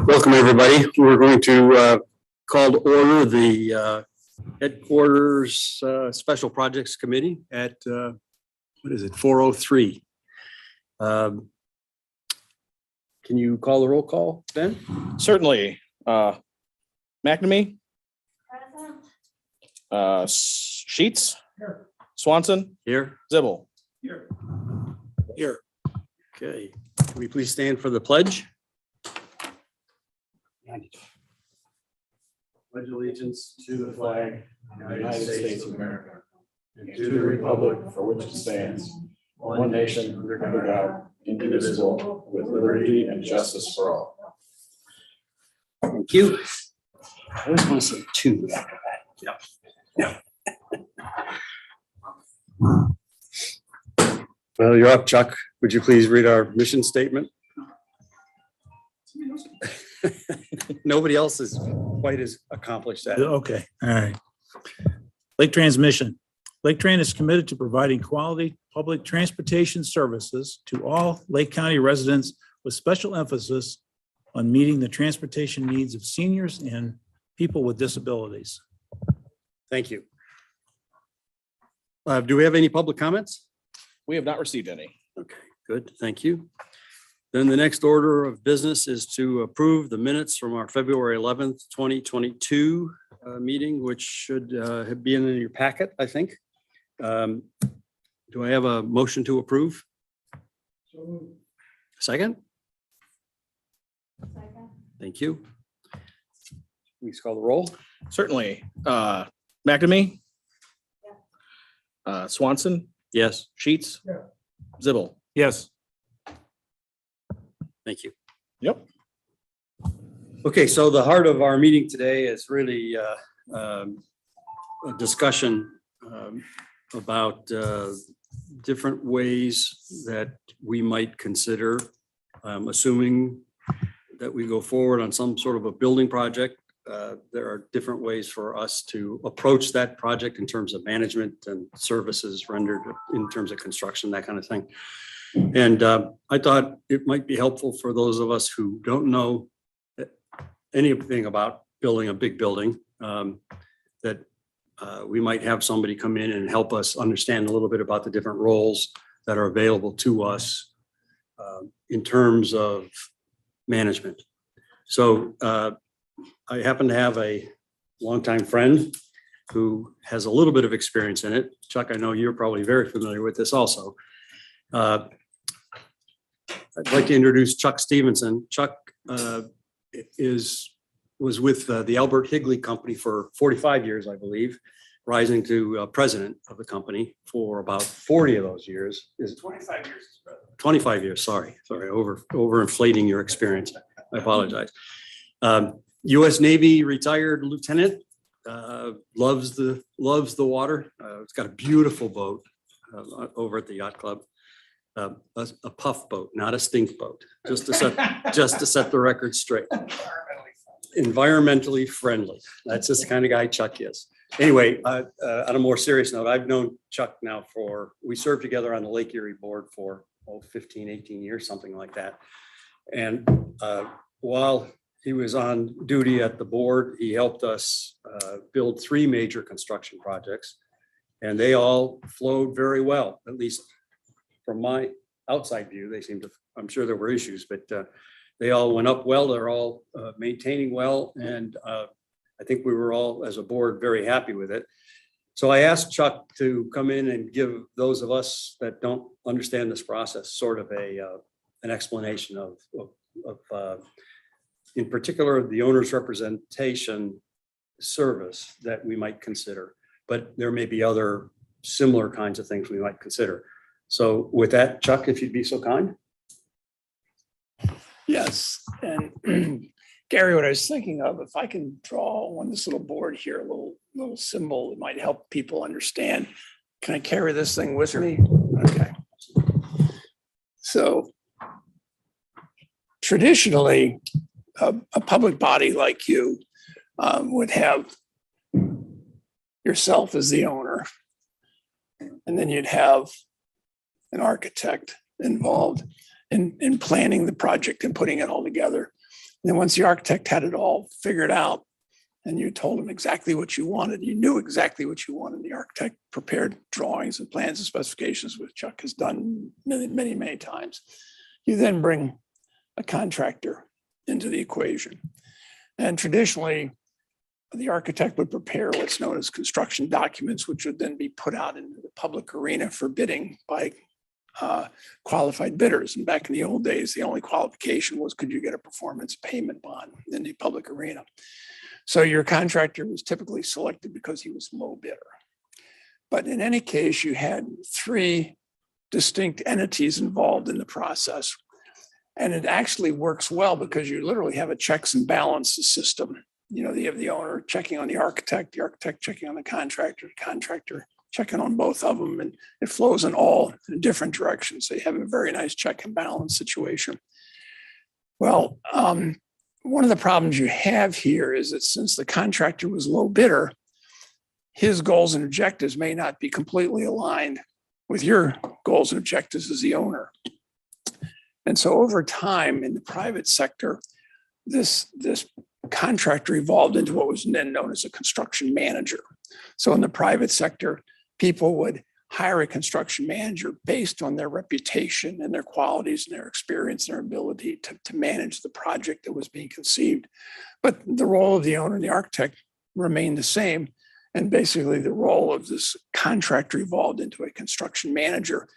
Welcome, everybody. We're going to call to order the headquarters Special Projects Committee at, what is it, 4:03. Can you call the roll call, Ben? Certainly. McNamee. Sheets. Here. Swanson. Here. Zibble. Here. Here. Okay. Can we please stand for the pledge? Pledge allegiance To the flag of the United States of America, and to the republic for which it stands, one nation, under God, indivisible, with liberty and justice for all. Thank you. I always want to say two after that. Yeah. Well, you're up, Chuck. Would you please read our mission statement? Nobody else is quite as accomplished at it. Okay, all right. Laketran's mission. Laketran is committed to providing quality public transportation services to all Lake County residents with special emphasis on meeting the transportation needs of seniors and people with disabilities. Thank you. Do we have any public comments? We have not received any. Okay, good. Thank you. Then the next order of business is to approve the minutes from our February 11th, 2022 meeting, which should have been in your packet, I think. Do I have a motion to approve? Second? Thank you. Please call the roll. Certainly. McNamee. Swanson. Yes. Sheets. Yeah. Zibble. Yes. Thank you. Yep. Okay, so the heart of our meeting today is really a discussion about different ways that we might consider, assuming that we go forward on some sort of a building project. There are different ways for us to approach that project in terms of management and services rendered in terms of construction, that kind of thing. And I thought it might be helpful for those of us who don't know anything about building a big building, that we might have somebody come in and help us understand a little bit about the different roles that are available to us in terms of management. So I happen to have a longtime friend who has a little bit of experience in it. Chuck, I know you're probably very familiar with this also. I'd like to introduce Chuck Stevenson. Chuck was with the Albert Higley Company for 45 years, I believe, rising to president of the company for about 40 of those years. Is it 25 years. 25 years? Sorry, overinflating your experience. I apologize. U.S. Navy retired lieutenant, loves the water. It's got a beautiful boat over at the yacht club. A puff boat, not a stink boat, just to set the record straight. Environmentally friendly. That's just the kind of guy Chuck is. Anyway, on a more serious note, I've known Chuck now we served together on the Lake Erie board for 15, 18 years, something like that. And while he was on duty at the board, he helped us build 3 major construction projects, and they all flowed very well, at least from my outside view. They seem to, I'm sure there were issues, but they all went up well. They're all maintaining well. And I think we were all, as a board, very happy with it. So I asked Chuck to come in and give those of us that don't understand this process sort of an explanation of in particular, the owner's representation service that we might consider, but there may be other similar kinds of things we might consider. So with that, Chuck, if you'd be so kind. Yes, and Gary, what I was thinking of, if I can draw on this little board here, a little symbol that might help people understand. Can I carry this thing with me? Okay. So traditionally, a public body like you would have yourself as the owner, and then you'd have an architect involved in planning the project and putting it all together. Then once the architect had it all figured out and you told him exactly what you wanted, you knew exactly what you wanted. The architect prepared drawings and plans and specifications, which Chuck has done many, many, many times. You then bring a contractor into the equation. And traditionally, the architect would prepare what's known as construction documents, which would then be put out into the public arena for bidding by qualified bidders. And back in the old days, the only qualification was, could you get a performance payment bond in the public arena? So your contractor was typically selected because he was low bidder. But in any case, you had three distinct entities involved in the process. And it actually works well because you literally have a checks and balances system. You know, you have the owner checking on the architect checking on the contractor checking on both of them, and it flows in all different directions. So you have a very nice check and balance situation. Well, one of the problems you have here is that since the contractor was low bidder, his goals and objectives may not be completely aligned with your goals and objectives as the owner. And so over time in the private sector, this contractor evolved into what was then known as a construction manager. So in the private sector, people would hire a construction manager based on their reputation and their qualities and their experience and their ability to manage the project that was being conceived. But the role of the owner and the architect remained the same. And basically the role of this contractor evolved into a construction manager.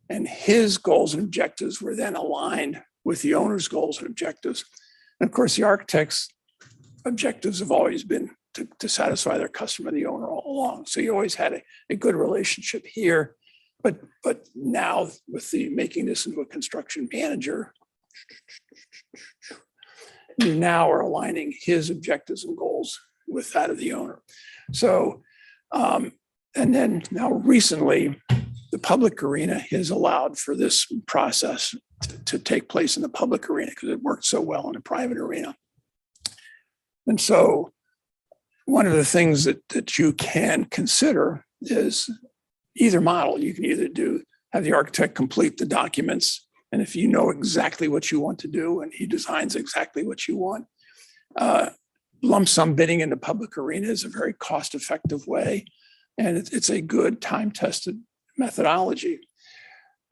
And his goals and objectives were then aligned with the owner's goals and objectives. And of course, the architect's objectives have always been to satisfy their customer, the owner, all along. So you always had a good relationship here. But now with the making this into a construction manager, you now are aligning his objectives and goals with that of the owner. So, and then now recently, the public arena has allowed for this process to take place in the public arena because it worked so well in the private arena. And so one of the things that you can consider is either model. You can either have the architect complete the documents, and if you know exactly what you want to do and he designs exactly what you want, lump sum bidding in the public arena is a very cost-effective way, and it's a good time-tested methodology.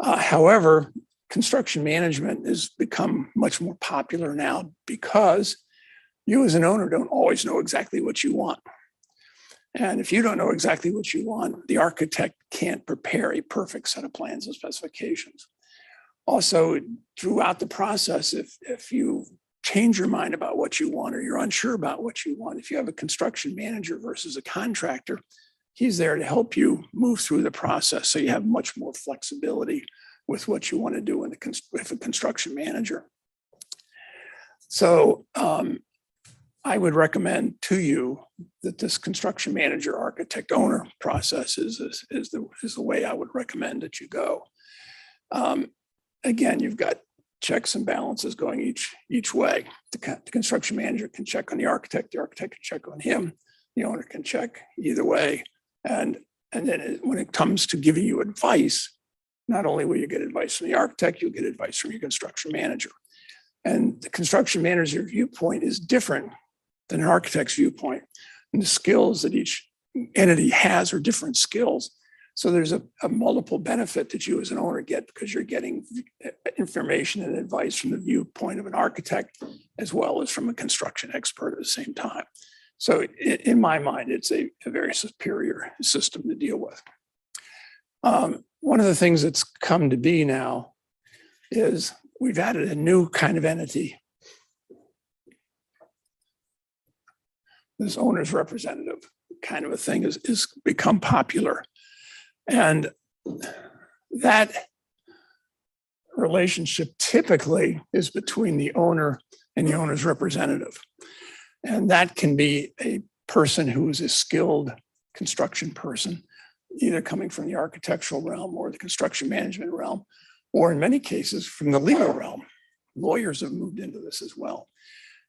However, construction management has become much more popular now because you as an owner don't always know exactly what you want. And if you don't know exactly what you want, the architect can't prepare a perfect set of plans and specifications. Also, throughout the process, if you change your mind about what you want or you're unsure about what you want, if you have a construction manager versus a contractor, he's there to help you move through the process. So you have much more flexibility with what you want to do with a construction manager. So I would recommend to you that this construction manager, architect, owner process is the way I would recommend that you go. Again, you've got checks and balances going each way. The construction manager can check on the architect can check on him, the owner can check either way. And then when it comes to giving you advice, not only will you get advice from the architect, you'll get advice from your construction manager. And the construction manager viewpoint is different than an architect's viewpoint. And the skills that each entity has are different skills. So there's a multiple benefit that you as an owner get because you're getting information and advice from the viewpoint of an architect as well as from a construction expert at the same time. So in my mind, it's a very superior system to deal with. One of the things that's come to be now is we've added a new kind of entity. This owner's representative kind of a thing is become popular. And that relationship typically is between the owner and the owner's representative. And that can be a person who is a skilled construction person, either coming from the architectural realm or the construction management realm, or in many cases from the legal realm. Lawyers have moved into this as well.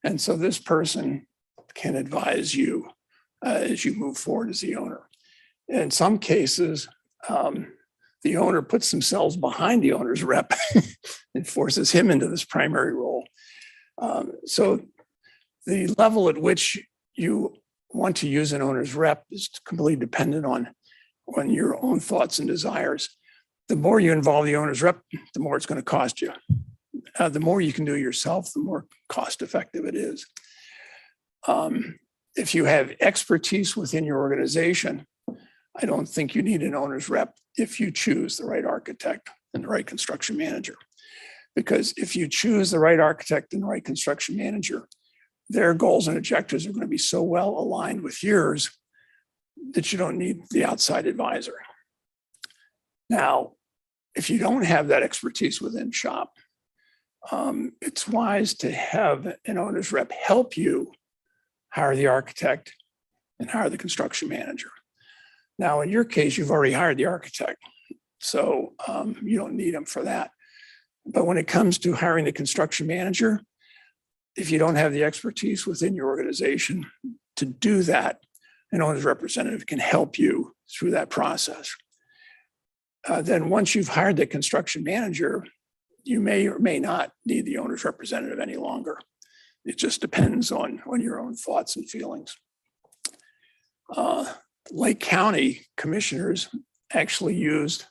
And so this person can advise you as you move forward as the owner. In some cases, the owner puts themselves behind the owner's rep and forces him into this primary role. So The level at which you want to use an owner's rep is completely dependent on your own thoughts and desires. The more you involve the owner's rep, the more it's going to cost you. The more you can do yourself, the more cost effective it is. If you have expertise within your organization, I don't think you need an owner's rep if you choose the right architect and the right construction manager. Because if you choose the right architect and the right construction manager, their goals and objectives are going to be so well aligned with yours that you don't need the outside advisor. Now, if you don't have that expertise within shop, it's wise to have an owner's rep help you hire the architect and hire the construction manager. Now, in your case, you've already hired the architect, so you don't need them for that. But when it comes to hiring the construction manager, if you don't have the expertise within your organization to do that, an owner's representative can help you through that process. Then once you've hired the construction manager, you may or may not need the owner's representative any longer. It just depends on your own thoughts and feelings. Lake County commissioners actually used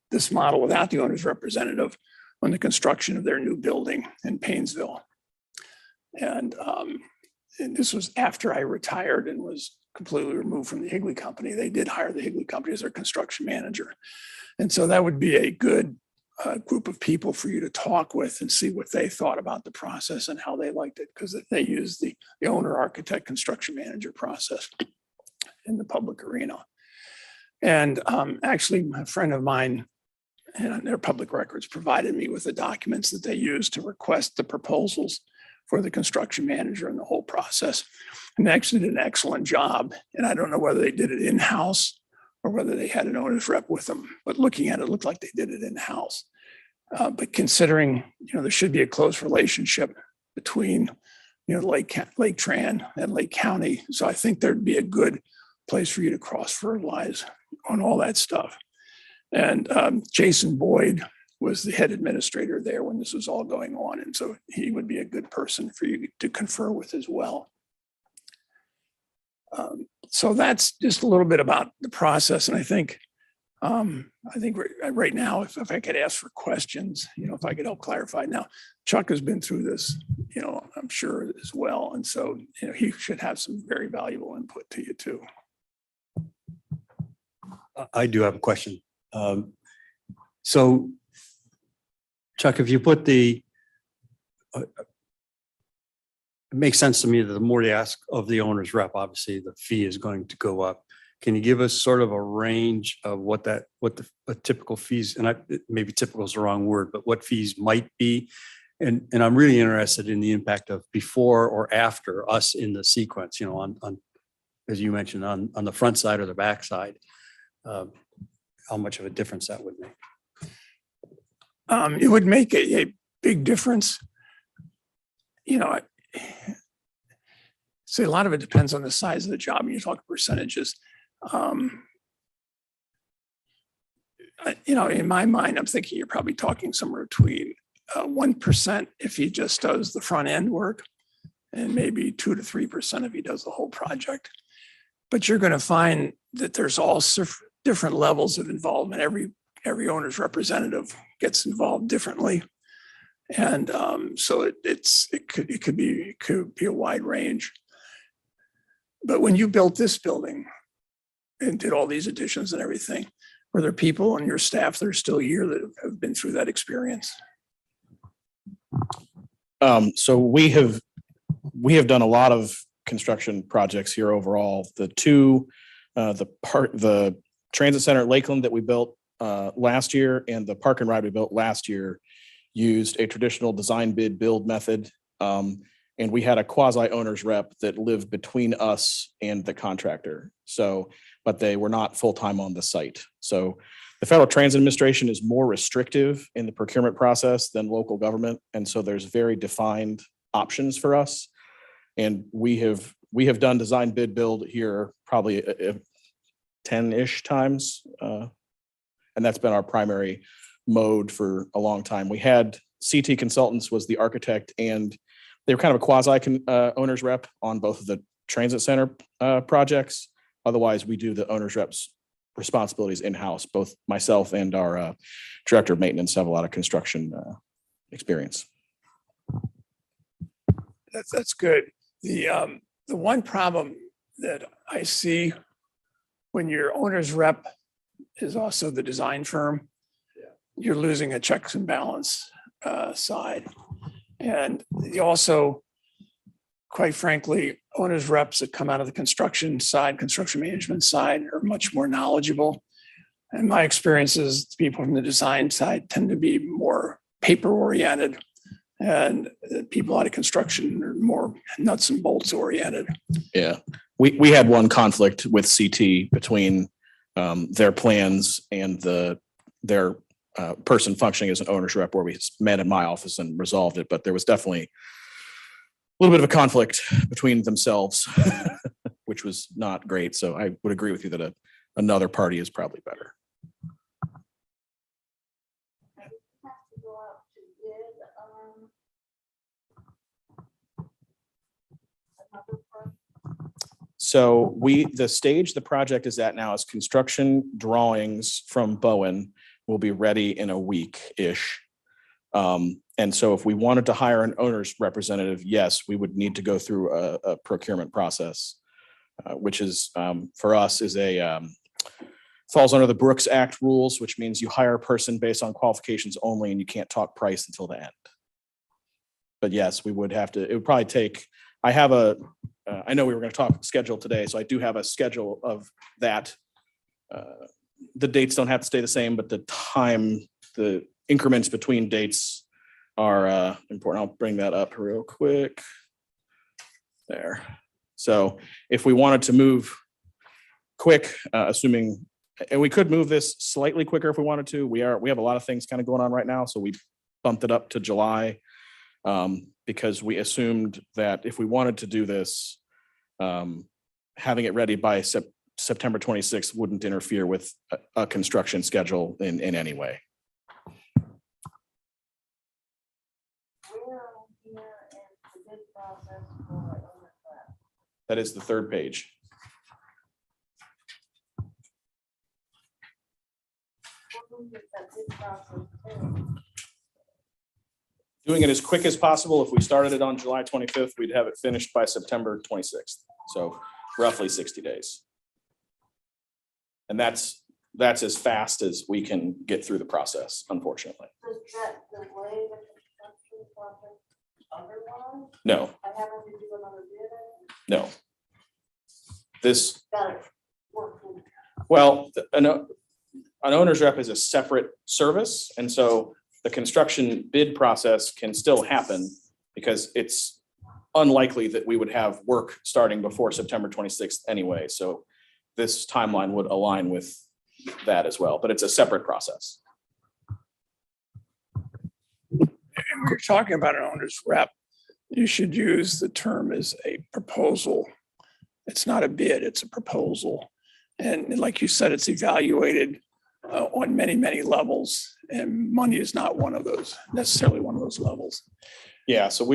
this model without the owner's representative on the construction of their new building in Paynesville. And this was after I retired and was completely removed from the Higley Company. They did hire the Higley Company as their construction manager. And so that would be a good group of people for you to talk with and see what they thought about the process and how they liked it, because they use the owner, architect, construction manager process in the public arena. And actually, a friend of mine and their public records provided me with the documents that they used to request the proposals for the construction manager and the whole process. And they actually did an excellent job. And I don't know whether they did it in-house or whether they had an owner's rep with them, but looking at it, looked like they did it in-house. But considering, there should be a close relationship between, Laketran and Lake County. So I think there'd be a good place for you to cross-fertilize on all that stuff. And Jason Boyd was the head administrator there when this was all going on. And so he would be a good person for you to confer with as well. So that's just a little bit about the process. And I think right now, if I could ask for questions, if I could help clarify. Now, Chuck has been through this, I'm sure as well. And so, he should have some very valuable input to you too. I do have a question. So Chuck, if you put it makes sense to me that the more you ask of the owner's rep, obviously the fee is going to go up. Can you give us sort of a range of what the typical fees, and maybe typical is the wrong word, but what fees might be? And I'm really interested in the impact of before or after us in the sequence, on as you mentioned, on the front side or the back side, how much of a difference that would make. It would make a big difference. So a lot of it depends on the size of the job. And you talk percentages. In my mind, I'm thinking you're probably talking somewhere between 1% if he just does the front end work, and maybe 2 to 3% if he does the whole project. But you're going to find that there's all different levels of involvement. Every owner's representative gets involved differently. And so it could be a wide range. But when you built this building and did all these additions and everything, were there people on your staff that are still here that have been through that experience? So we have done a lot of construction projects here overall. The transit center at Lakeland that we built last year and the park and ride we built last year used a traditional design bid build method. And we had a quasi owner's rep that lived between us and the contractor. But they were not full-time on the site. So the Federal Transit Administration is more restrictive in the procurement process than local government. And so there's very defined options for us. And we have done design bid build here probably 10-ish times. And that's been our primary mode for a long time. We had CT Consultants was the architect and they were kind of a quasi owner's rep on both of the transit center projects. Otherwise, we do the owner's reps responsibilities in-house. Both myself and our director of maintenance have a lot of construction experience. That's good. The one problem that I see when your owner's rep is also the design firm, you're losing a checks and balance side. And you also, quite frankly, owners reps that come out of the construction side, construction management side are much more knowledgeable. And my experience is people from the design side tend to be more paper oriented, and people out of construction are more nuts and bolts oriented. Yeah, we had one conflict with CT between their plans and their person functioning as an owner's rep, where we met in my office and resolved it. But there was definitely a little bit of a conflict between themselves, which was not great. So I would agree with you that another party is probably better. So the stage the project is at now is construction drawings from Bowen will be ready in a week-ish. And so if we wanted to hire an owner's representative, yes, we would need to go through a procurement process, which is for us is falls under the Brooks Act rules, which means you hire a person based on qualifications only and you can't talk price until the end. But yes, we would have to, it would probably take, I know we were going to talk schedule today, so I do have a schedule of that. The dates don't have to stay the same, but the increments between dates are important. I'll bring that up real quick. There. So if we wanted to move quick, assuming, and we could move this slightly quicker if we wanted to. We have a lot of things kind of going on right now, so we bumped it up to July because we assumed that if we wanted to do this, having it ready by September 26th wouldn't interfere with a construction schedule in any way. That is the third page. Doing it as quick as possible. If we started it on July 25th, we'd have it finished by September 26th. So roughly 60 days. And that's as fast as we can get through the process, unfortunately. Does that delay the construction project otherwise? No, I haven't to do another bid? no. This, Got it. Working. well, an owner's rep is a separate service. And so the construction bid process can still happen because it's unlikely that we would have work starting before September 26th anyway. So this timeline would align with that as well, but it's a separate process. And when you're talking about an owner's rep, you should use the term as a proposal. It's not a bid, it's a proposal. And like you said, it's evaluated on many, many levels, and money is not necessarily one of those levels. Yeah, so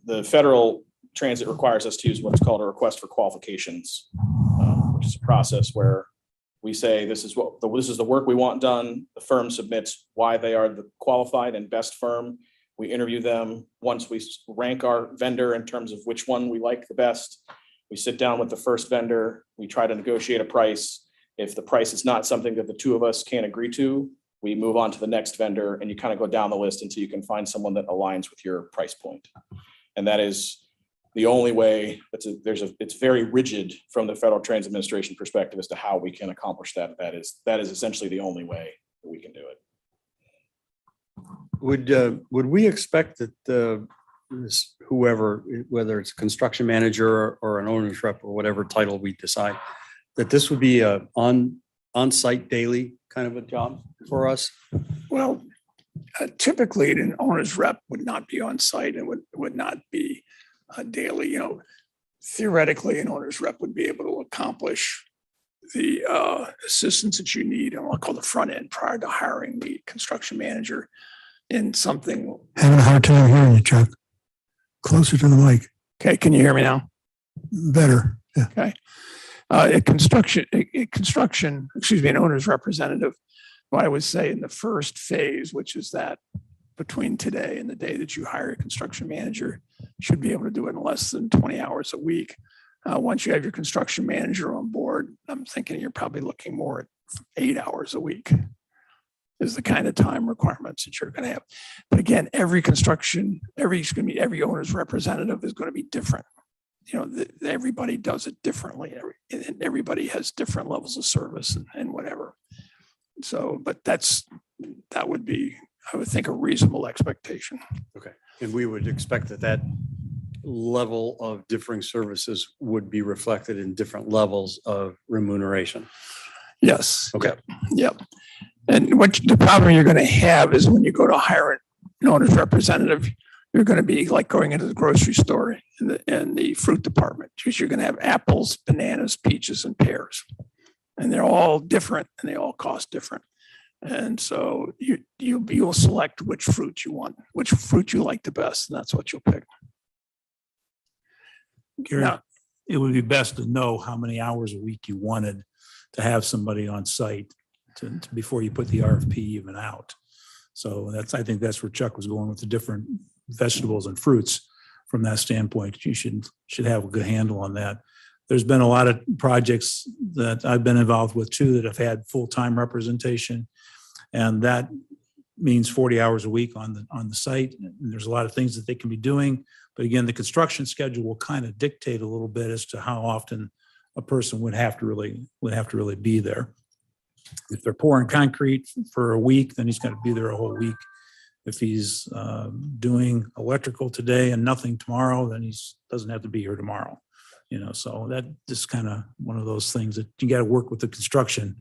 the federal transit requires us to use what's called a request for qualifications, which is a process where we say, this is the work we want done. The firm submits why they are the qualified and best firm. We interview them. Once we rank our vendor in terms of which one we like the best, we sit down with the first vendor. We try to negotiate a price. If the price is not something that the two of us can agree to, we move on to the next vendor, and you kind of go down the list until you can find someone that aligns with your price point. And that is the only way. It's very rigid from the Federal Transit Administration perspective as to how we can accomplish that. That is essentially the only way that we can do it. Would we expect that whoever, whether it's a construction manager or an owner's rep or whatever title we decide, that this would be a on-site daily kind of a job for us? Well, typically an owner's rep would not be on site and would not be daily. Theoretically, an owner's rep would be able to accomplish the assistance that you need, and I'll call the front end prior to hiring the construction manager in something. Having a hard time hearing you, Chuck. closer to the mic. Okay, can you hear me now? Better. Yeah. Okay. A construction, excuse me, an owner's representative, what I would say in the first phase, which is that between today and the day that you hire a construction manager, should be able to do it in less than 20 hours a week. Once you have your construction manager on board, I'm thinking you're probably looking more at 8 hours a week is the kind of time requirements that you're going to have. But again, every owner's representative is going to be different. You know, everybody does it differently. And everybody has different levels of service and whatever. So, but that would be, I would think, a reasonable expectation. Okay. And we would expect that level of differing services would be reflected in different levels of remuneration. Yes. Okay. Yep. And what the problem you're going to have is when you go to hire an owner's representative, you're going to be like going into the grocery store in the fruit department, because you're going to have apples, bananas, peaches, and pears. And they're all different and they all cost different. And so you'll select which fruit you want, which fruit you like the best, and that's what you'll pick. Gary, Now- it would be best to know how many hours a week you wanted to have somebody on site before you put the RFP even out. So I think that's where Chuck was going with the different vegetables and fruits. From that standpoint, you should have a good handle on that. There's been a lot of projects that I've been involved with too that have had full-time representation, and that means 40 hours a week on the site. And there's a lot of things that they can be doing, but again, the construction schedule will kind of dictate a little bit as to how often a person would have to really be there. If they're pouring concrete for a week, then he's got to be there a whole week. If he's doing electrical today and nothing tomorrow, then he doesn't have to be here tomorrow. You know, so that just kind of one of those things that you got to work with the construction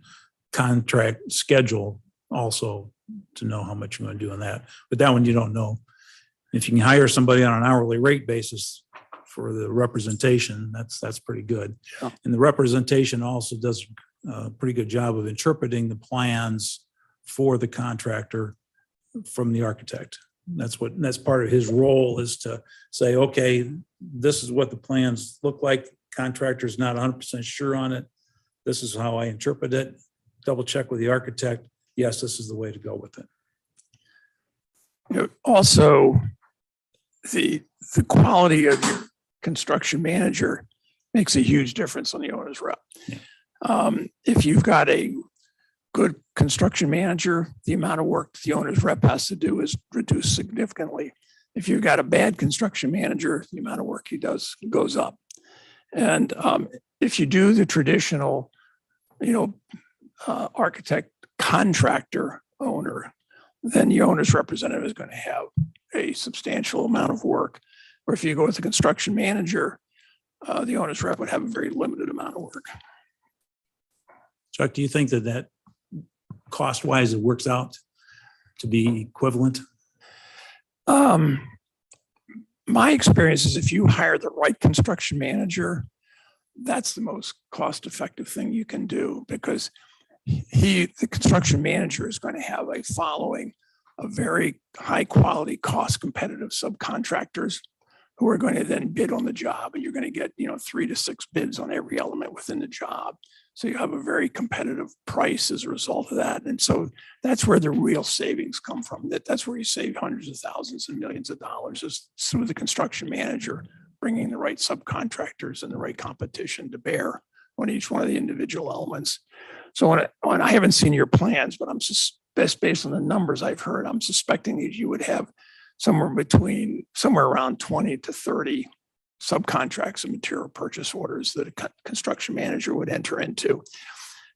contract schedule also to know how much you're going to do on that. But that one you don't know. If you can hire somebody on an hourly rate basis for the representation, that's pretty good. Yeah. And the representation also does a pretty good job of interpreting the plans for the contractor from the architect. That's part of his role, is to say, okay, this is what the plans look like. Contractor's not 100% sure on it. This is how I interpret it. Double check with the architect. Yes, this is the way to go with it. You know, also, the quality of your construction manager makes a huge difference on the owner's rep. Yeah. If you've got a good construction manager, the amount of work the owner's rep has to do is reduced significantly. If you've got a bad construction manager, the amount of work he does goes up. And if you do the traditional, architect contractor owner, then the owner's representative is going to have a substantial amount of work. Or if you go with a construction manager, the owner's rep would have a very limited amount of work. Chuck, do you think that cost-wise it works out to be equivalent? My experience is if you hire the right construction manager, that's the most cost-effective thing you can do, because the construction manager is going to have a following of very high-quality, cost-competitive subcontractors who are going to then bid on the job, and you're going to get 3 to 6 bids on every element within the job. So you have a very competitive price as a result of that. And so that's where the real savings come from. That's where you save hundreds of thousands and millions of dollars, is through the construction manager bringing the right subcontractors and the right competition to bear on each one of the individual elements. So when I haven't seen your plans, but I'm just based on the numbers I've heard, I'm suspecting that you would have somewhere around 20 to 30 subcontracts and material purchase orders that a construction manager would enter into.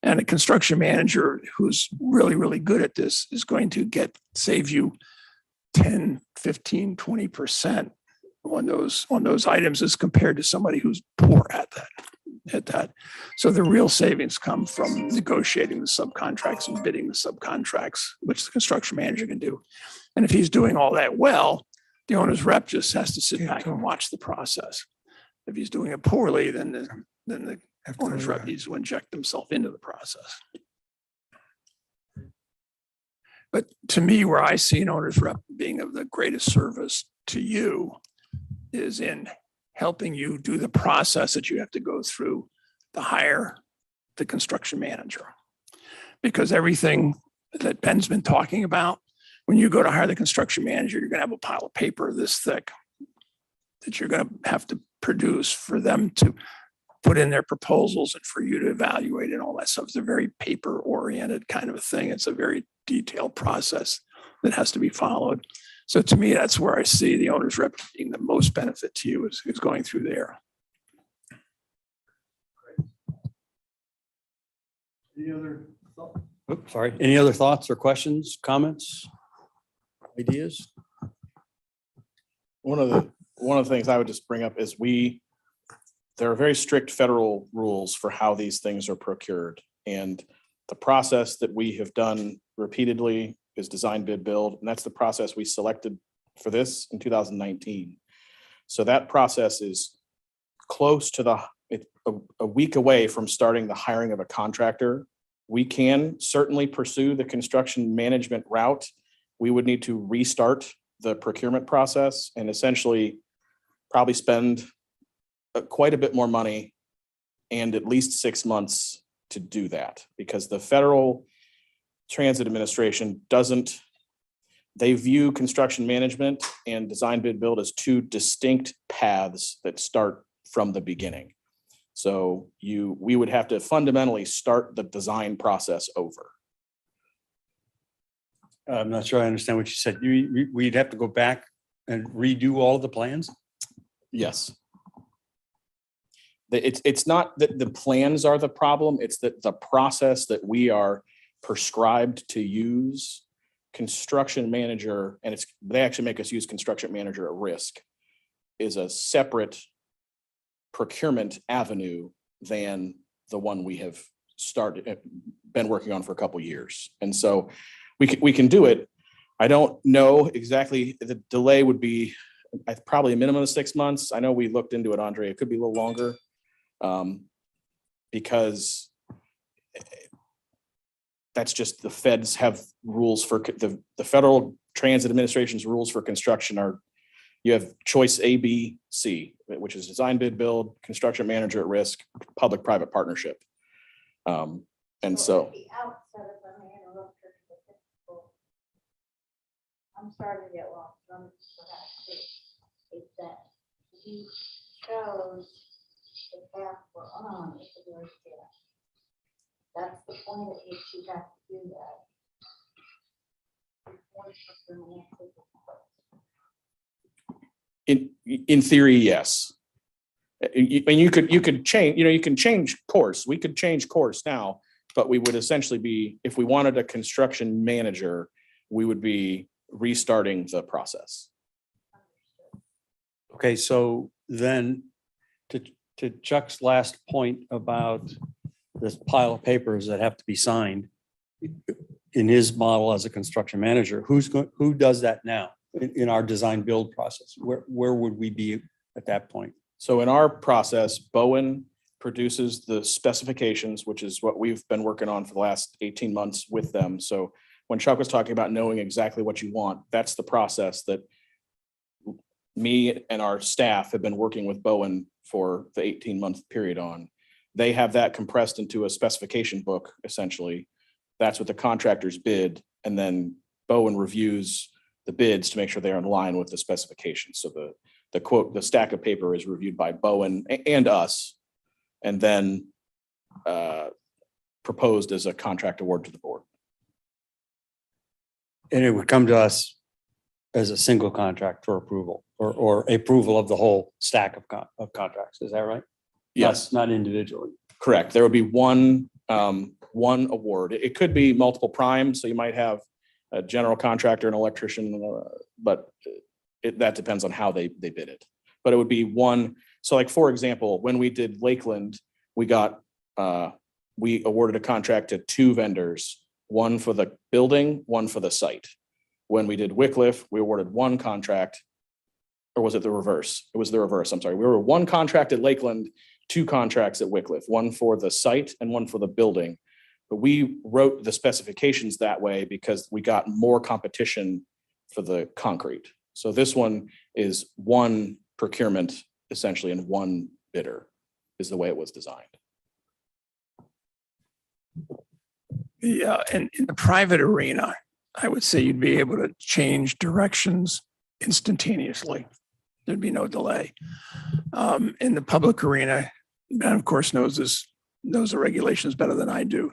And a construction manager who's really, really good at this is going to save you 10, 15, 20% on those items as compared to somebody who's poor at that. So the real savings come from negotiating the subcontracts and bidding the subcontracts, which the construction manager can do. And if he's doing all that well, the owner's rep just has to sit back and watch the process. If he's doing it poorly, then the owner's rep needs to inject himself into the process. But to me, where I see an owner's rep being of the greatest service to you is in helping you do the process that you have to go through to hire the construction manager. Because everything that Ben's been talking about, when you go to hire the construction manager, you're going to have a pile of paper this thick that you're going to have to produce for them to put in their proposals and for you to evaluate and all that stuff. It's a very paper oriented kind of a thing. It's a very detailed process that has to be followed. So to me, that's where I see the owner's rep being the most benefit to you is going through there. Any other thoughts? Oops, sorry. Any other thoughts or questions, comments, ideas? One of the things I would just bring up is there are very strict federal rules for how these things are procured. And the process that we have done repeatedly is design, bid, build. And that's the process we selected for this in 2019. So that process is close to a week away from starting the hiring of a contractor. We can certainly pursue the construction management route. We would need to restart the procurement process and essentially probably spend quite a bit more money and at least 6 months to do that, because the Federal Transit Administration they view construction management and design, bid, build as two distinct paths that start from the beginning. So we would have to fundamentally start the design process over. I'm not sure I understand what you said. We'd have to go back and redo all of the plans? Yes. It's not that the plans are the problem, it's that the process that we are prescribed to use, construction manager, and they actually make us use construction manager at risk, is a separate procurement avenue than the one we have been working on for a couple of years. And so we can do it. I don't know exactly, the delay would be probably a minimum of 6 months. I know we looked into it, Andre. It could be a little longer. Because that's just the feds have rules for the Federal Transit Administration's rules for construction are, you have choice A, B, C, which is design, bid, build, construction manager at risk, public-private partnership. And so. At the outset, if I may interrupt you, I'm sorry to get lost, is that you chose the path we're on is the very step. That's the point at which you have to do that. In theory, yes. And you could change, you can change course. We could change course now, but we would essentially be, if we wanted a construction manager, we would be restarting the process. Okay, so then to Chuck's last point about this pile of papers that have to be signed in his model as a construction manager, who does that now in our design build process? Where would we be at that point? So in our process, Bowen produces the specifications, which is what we've been working on for the last 18 months with them. So when Chuck was talking about knowing exactly what you want, that's the process that me and our staff have been working with Bowen for the 18-month period on. They have that compressed into a specification book, essentially. That's what the contractors bid. And then Bowen reviews the bids to make sure they're in line with the specifications. So the stack of paper is reviewed by Bowen and us, and then proposed as a contract award to the board. And it would come to us as a single contract for approval or approval of the whole stack of contracts. Is that right? Yes, Not individually. correct. There would be one award. It could be multiple primes. So you might have a general contractor, an electrician, but that depends on how they bid it. But it would be one. So like, for example, when we did Lakeland, we awarded a contract to 2 vendors, one for the building, one for the site. When we did Wickliffe, we awarded 1 contract, or was it the reverse? It was the reverse. I'm sorry. We were 1 contract at Lakeland, 2 contracts at Wickliffe, 1 for the site and 1 for the building. But we wrote the specifications that way because we got more competition for the concrete. So this one is one procurement essentially in one bidder is the way it was designed. Yeah, and in the private arena, I would say you'd be able to change directions instantaneously. There'd be no delay. In the public arena, Ben of course knows the regulations better than I do.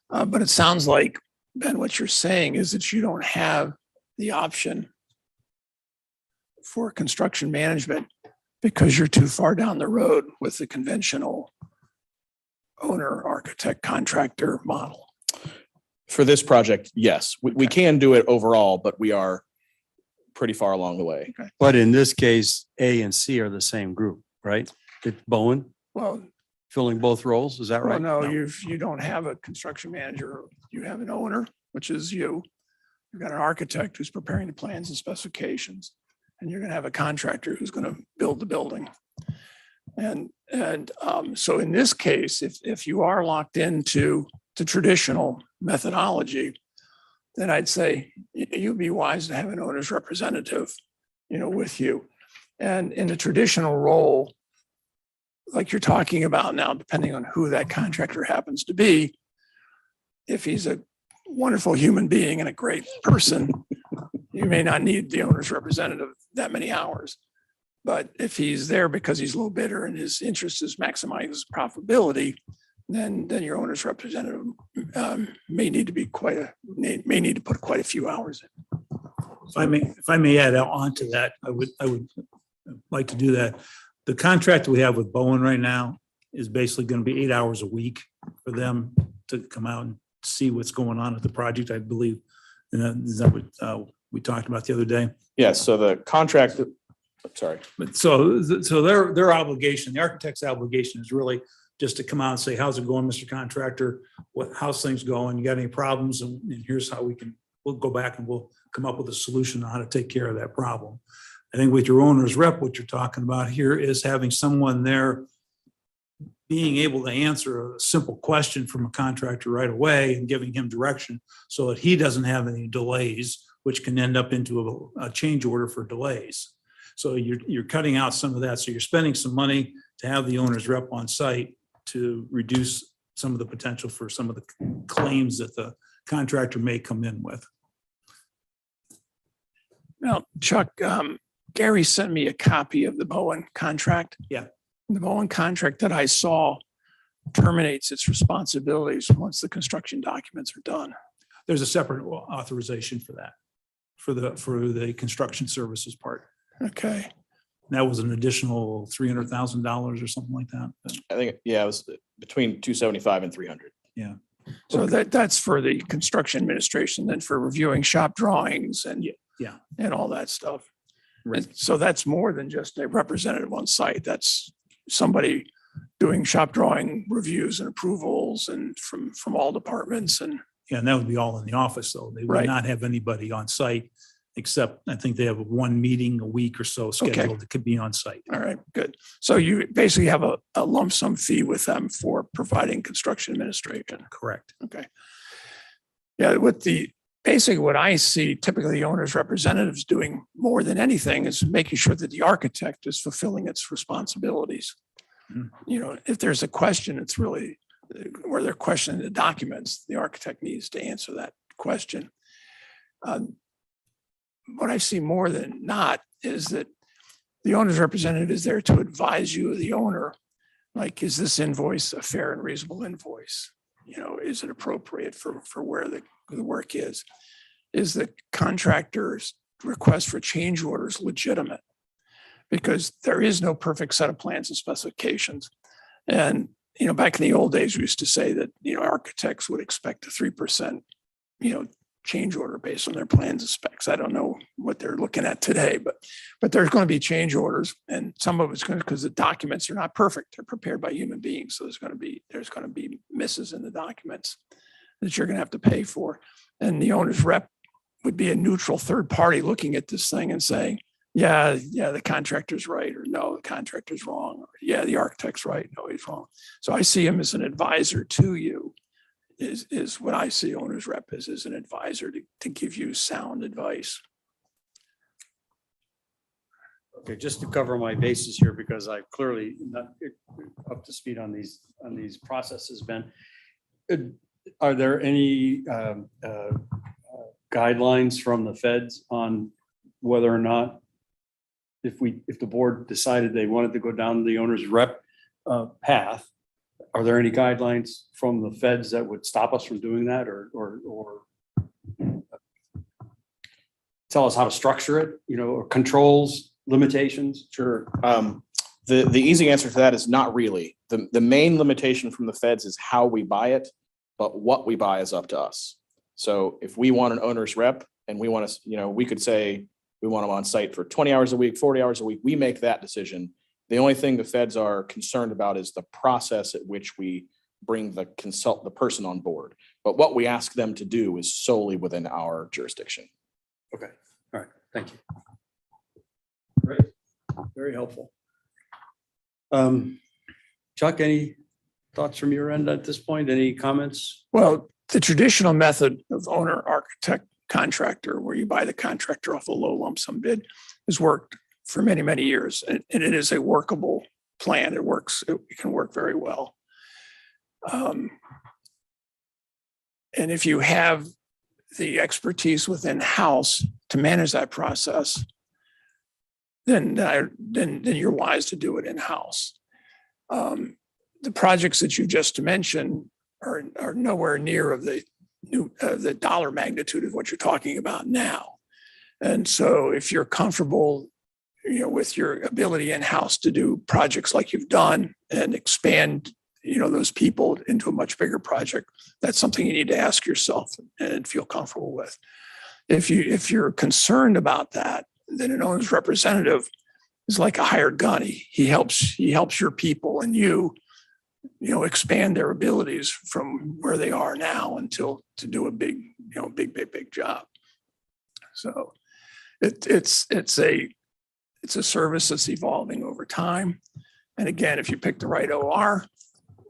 But it sounds like, Ben, what you're saying is that you don't have the option for construction management because you're too far down the road with the conventional owner, architect, contractor model. For this project, yes, we can do it overall, but we are pretty far along the way. But in this case, A and C are the same group, right? It's Bowen Well, filling both roles, is that well, right? no, you don't have a construction manager. You have an owner, which is you. You've got an architect who's preparing the plans and specifications, and you're going to have a contractor who's going to build the building. And so in this case, if you are locked into the traditional methodology, then I'd say you'd be wise to have an owner's representative, with you. And in the traditional role, like you're talking about now, depending on who that contractor happens to be, if he's a wonderful human being and a great person, you may not need the owner's representative that many hours. But if he's there because he's low bidder and his interest is maximizing profitability, then your owner's representative may need to put quite a few hours in. If I may add on to that, I would like to do that. The contract we have with Bowen right now is basically going to be 8 hours a week for them to come out and see what's going on at the project, I believe. And is that what we talked about the other day? Yes, so the contract, sorry. But so their obligation, the architect's obligation is really just to come out and say, how's it going, Mr. Contractor? How's things going? You got any problems? And here's how we'll go back and we'll come up with a solution on how to take care of that problem. I think with your owner's rep, what you're talking about here is having someone there being able to answer a simple question from a contractor right away and giving him direction so that he doesn't have any delays, which can end up into a change order for delays. So you're cutting out some of that. So you're spending some money to have the owner's rep on site to reduce some of the potential for some of the claims that the contractor may come in with. Now, Chuck, Gary sent me a copy of the Bowen contract. Yeah. The Bowen contract that I saw terminates its responsibilities once the construction documents are done. There's a separate authorization for that, for the construction services part. Okay. That was an additional $300,000 or something like that. I think, yeah, it was between 275 and 300. Yeah. So that's for the construction administration, then for reviewing shop drawings and Yeah. and all that stuff. Right. And so that's more than just a representative on site. That's somebody doing shop drawing reviews and approvals and from all departments and. Yeah, and that would be all in the office, though. They would Right. not have anybody on site, except I think they have one meeting a week or so scheduled that could be on site. All right, good. So you basically have a lump sum fee with them for providing construction administration. Correct. Okay. Yeah, basically what I see typically the owner's representatives doing more than anything is making sure that the architect is fulfilling its responsibilities. Mhm. If there's a question, it's really where they're questioning the documents, the architect needs to answer that question. What I see more than not is that the owner's representative is there to advise you, the owner, like, is this invoice a fair and reasonable invoice? Is it appropriate for where the work is? Is the contractor's request for change orders legitimate? Because there is no perfect set of plans and specifications. And, back in the old days, we used to say that, architects would expect a 3%, change order based on their plans and specs. I don't know what they're looking at today, but there's going to be change orders, and some of it's going to, because the documents are not perfect. They're prepared by human beings. So there's going to be misses in the documents that you're going to have to pay for. And the owner's rep would be a neutral third party looking at this thing and saying, yeah, the contractor's right, or no, the contractor's wrong, or yeah, the architect's right, no, he's wrong. So I see him as an advisor to you. Is what I see owner's rep as an advisor to give you sound advice. Okay, just to cover my bases here, because I clearly not up to speed on these processes, Ben. Are there any guidelines from the feds on whether or not if the board decided they wanted to go down the owner's rep path, are there any guidelines from the feds that would stop us from doing that or tell us how to structure it, or controls, limitations? Sure. The easy answer to that is not really. The main limitation from the feds is how we buy it, but what we buy is up to us. So if we want an owner's rep and we want to, we could say we want them on site for 20 hours a week, 40 hours a week, we make that decision. The only thing the feds are concerned about is the process at which we bring the person on board. But what we ask them to do is solely within our jurisdiction. Okay, all right, thank you. Great, very helpful. Chuck, any thoughts from your end at this point? Any comments? Well, the traditional method of owner, architect, contractor, where you buy the contractor off a low lump sum bid, has worked for many, many years. And it is a workable plan. It works, it can work very well. And if you have the expertise within house to manage that process, then you're wise to do it in-house. The projects that you just mentioned are nowhere near of the dollar magnitude of what you're talking about now. And so if you're comfortable, with your ability in-house to do projects like you've done and expand, those people into a much bigger project, that's something you need to ask yourself and feel comfortable with. If you're concerned about that, then an owner's representative is like a hired gun. He helps your people and you expand their abilities from where they are now until to do a big job. So it's a service that's evolving over time. And again, if you pick the right OR,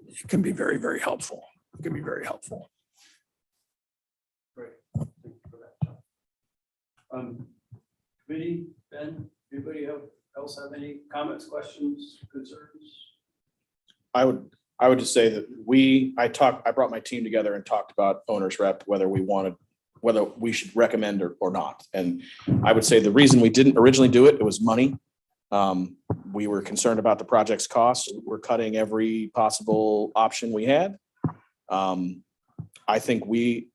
it can be very, very helpful. It can be very helpful. Great, thank you for that, Chuck. Committee, Ben, anybody else have any comments, questions, concerns? I would just say that I brought my team together and talked about owner's rep, whether we should recommend or not. And I would say the reason we didn't originally do it, it was money. We were concerned about the project's costs. We're cutting every possible option we had. I think we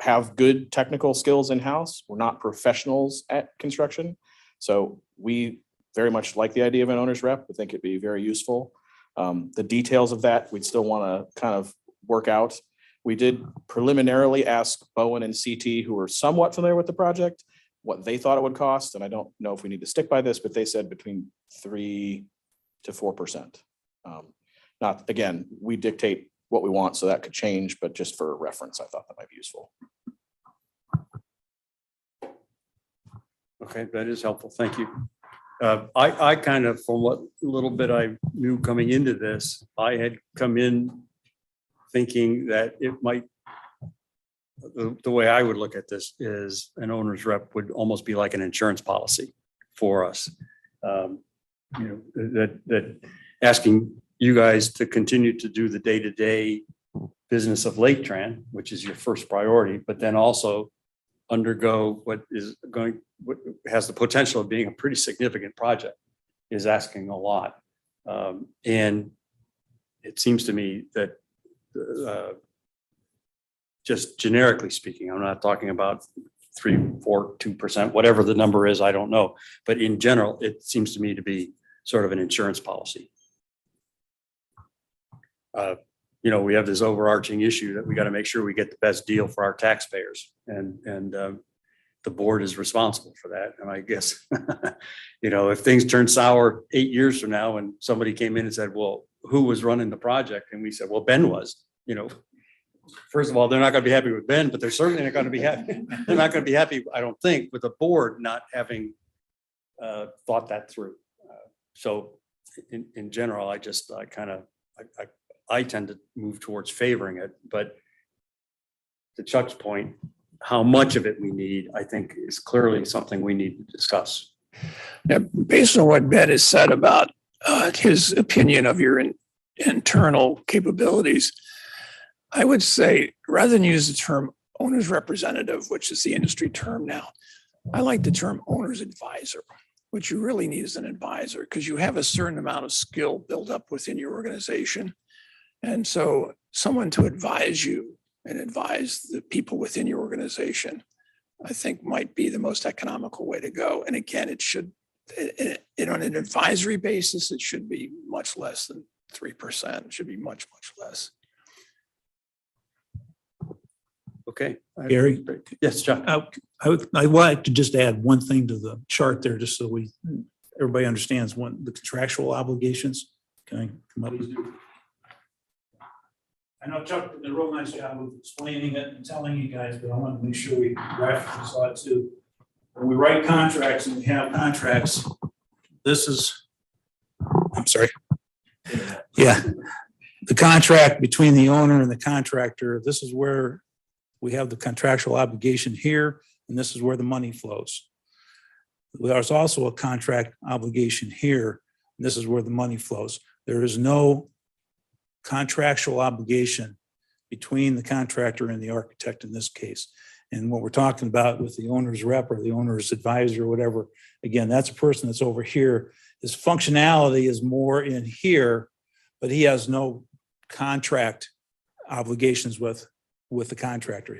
have good technical skills in-house. We're not professionals at construction. So we very much like the idea of an owner's rep. We think it'd be very useful. The details of that, we'd still want to kind of work out. We did preliminarily ask Bowen and CT, who were somewhat familiar with the project, what they thought it would cost. And I don't know if we need to stick by this, but they said between 3 to 4%. Not, again, we dictate what we want, so that could change, but just for reference, I thought that might be useful. Okay, that is helpful. Thank you. I kind of, from what little bit I knew coming into this, I had come in thinking that it might, the way I would look at this is an owner's rep would almost be like an insurance policy for us. That asking you guys to continue to do the day-to-day business of Laketran, which is your first priority, but then also undergo what has the potential of being a pretty significant project, is asking a lot. And it seems to me that just generically speaking, I'm not talking about 3, 4, 2%, whatever the number is, I don't know. But in general, it seems to me to be sort of an insurance policy. We have this overarching issue that we got to make sure we get the best deal for our taxpayers, and the board is responsible for that. And I guess, if things turn sour 8 years from now and somebody came in and said, well, who was running the project? And we said, well, Ben was, first of all, they're not going to be happy with Ben, but they're certainly not going to be happy. They're not going to be happy, I don't think, with the board not having thought that through. So in general, I tend to move towards favoring it, but to Chuck's point, how much of it we need, I think, is clearly something we need to discuss. Now, based on what Ben has said about his opinion of your internal capabilities, I would say rather than use the term owner's representative, which is the industry term now, I like the term owner's advisor. What you really need is an advisor because you have a certain amount of skill built up within your organization. And so someone to advise you and advise the people within your organization, I think might be the most economical way to go. And again, it should, on an advisory basis, it should be much less than 3%. It should be much, much less. Okay. Gary? Yes, Chuck. I'd like to just add one thing to the chart there, just so everybody understands the contractual obligations. Can I come up? I know Chuck did a real nice job of explaining it and telling you guys, but I want to make sure we reference that too. When we write contracts and we have contracts, this is, I'm sorry. Yeah, the contract between the owner and the contractor, this is where we have the contractual obligation here, and this is where the money flows. There's also a contract obligation here, and this is where the money flows. There is no contractual obligation between the contractor and the architect in this case. And what we're talking about with the owner's rep or the owner's advisor or whatever, again, that's a person that's over here. His functionality is more in here, but he has no contract obligations with the contractor.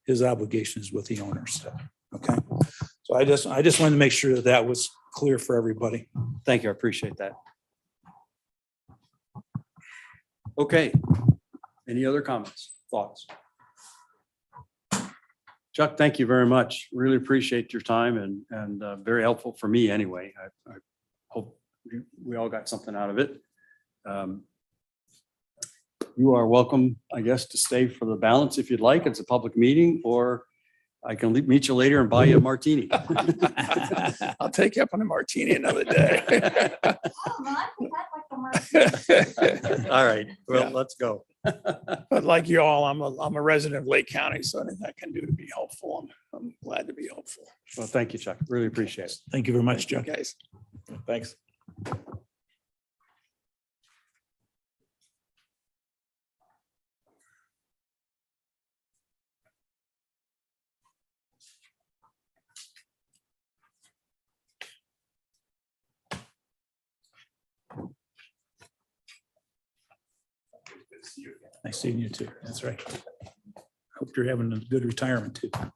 His obligation is with the owners. Okay. So I just wanted to make sure that was clear for everybody. Thank you. I appreciate that. Okay. Any other comments, thoughts? Chuck, thank you very much. Really appreciate your time and very helpful for me anyway. I hope we all got something out of it. You are welcome, I guess, to stay for the balance if you'd like. It's a public meeting, or I can meet you later and buy you a martini. I'll take you up on a martini another day. Oh, no, I think I'd like a martini. All right, well, Yeah. let's go. But like you all, I'm a resident of Lake County, so anything I can do to be helpful, I'm glad to be helpful. Well, thank you, Chuck. Really appreciate it. Thank you very much, Chuck. Guys. Thanks. Nice seeing you too. That's right. Hope you're having a good retirement too. Not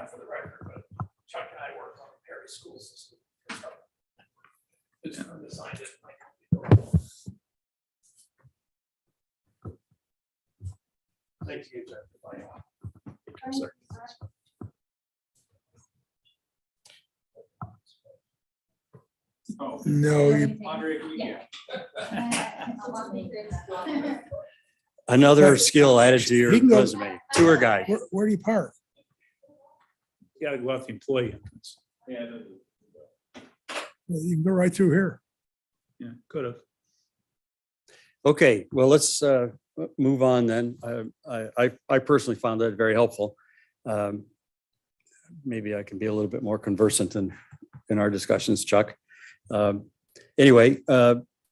for the record, but Chuck and I worked on the Perry school system. It's designed it. Thank you. Sir. Oh. No, you, Another skill added to your You can go- resume, tour guide. where do you park? You gotta go out the employee entrance. You can go right through here. Yeah, could have. Okay, well, let's move on then. I personally found that very helpful. Maybe I can be a little bit more conversant in our discussions, Chuck. Anyway,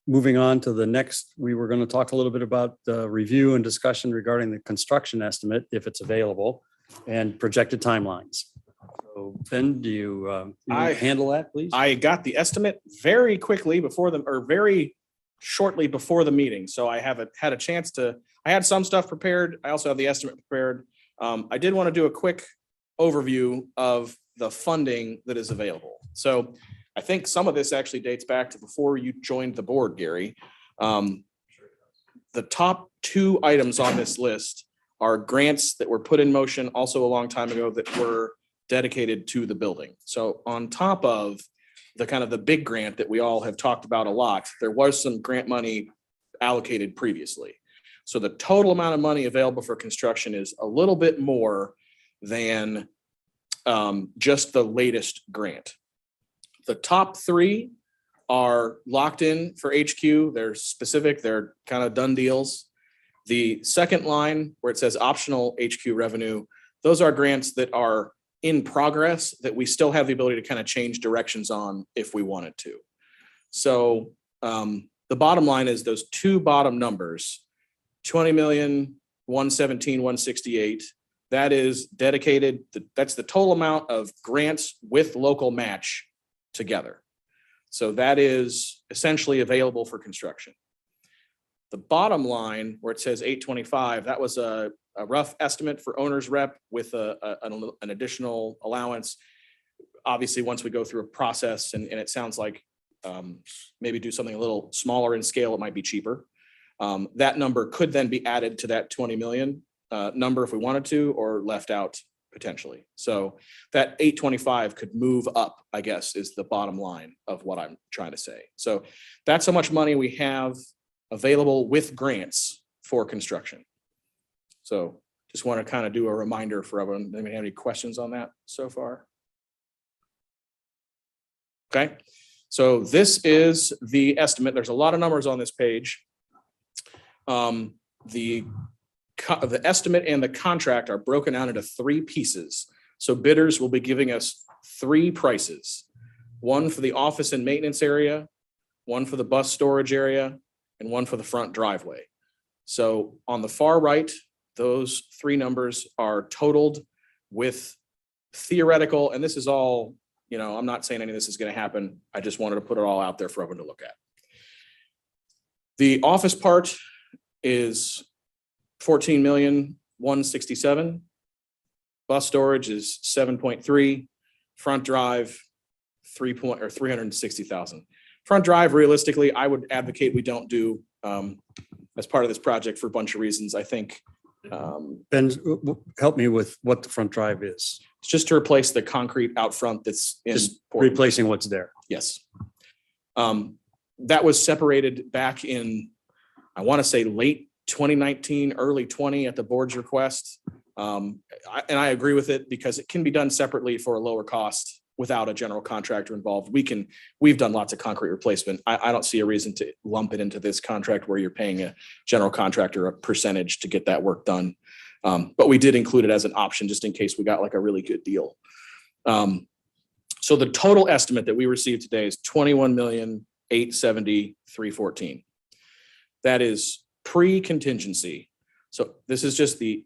moving on to the next, we were going to talk a little bit about the review and discussion regarding the construction estimate, if it's available, and projected timelines. So Ben, do you handle that, please? I got the estimate very quickly very shortly before the meeting. So I haven't had a chance I had some stuff prepared. I also have the estimate prepared. I did want to do a quick overview of the funding that is available. So I think some of this actually dates back to before you joined the board, Gary. The top two items on this list are grants that were put in motion also a long time ago that were dedicated to the building. So on top of the kind of the big grant that we all have talked about a lot, there was some grant money allocated previously. So the total amount of money available for construction is a little bit more than just the latest grant. The top three are locked in for HQ. They're specific, they're kind of done deals. The second line where it says optional HQ revenue, those are grants that are in progress that we still have the ability to kind of change directions on if we wanted to. So the bottom line is those two bottom numbers, 20,117,168. That is dedicated, that's the total amount of grants with local match together. So that is essentially available for construction. The bottom line where it says 825, that was a rough estimate for owner's rep with an additional allowance. Obviously, once we go through a process and it sounds like maybe do something a little smaller in scale, it might be cheaper. That number could then be added to that 20 million number if we wanted to, or left out potentially. So that 825 could move up, I guess, is the bottom line of what I'm trying to say. So that's how much money we have available with grants for construction. So just want to kind of do a reminder for everyone. Anybody have any questions on that so far? Okay, so this is the estimate. There's a lot of numbers on this page. The estimate and the contract are broken out into three pieces. So bidders will be giving us three prices. One for the office and maintenance area, one for the bus storage area, and one for the front driveway. So on the far right, those three numbers are totaled with theoretical, and this is all, you know, I'm not saying any of this is going to happen. I just wanted to put it all out there for everyone to look at. The office part is 14,167,000. Bus storage is 7.3. Front drive 360,000. Front drive, realistically, I would advocate we don't do as part of this project for a bunch of reasons. I think Ben, help me with what the front drive is. it's just to replace the concrete out front that's in Just Portland. replacing what's there. Yes. That was separated back in, I want to say late 2019, early 20 at the board's request. And I agree with it because it can be done separately for a lower cost without a general contractor involved. We've done lots of concrete replacement. I don't see a reason to lump it into this contract where you're paying a general contractor a percentage to get that work done. But we did include it as an option just in case we got like a really good deal. So the total estimate that we received today is 21,870,314. That is pre-contingency. So this is just the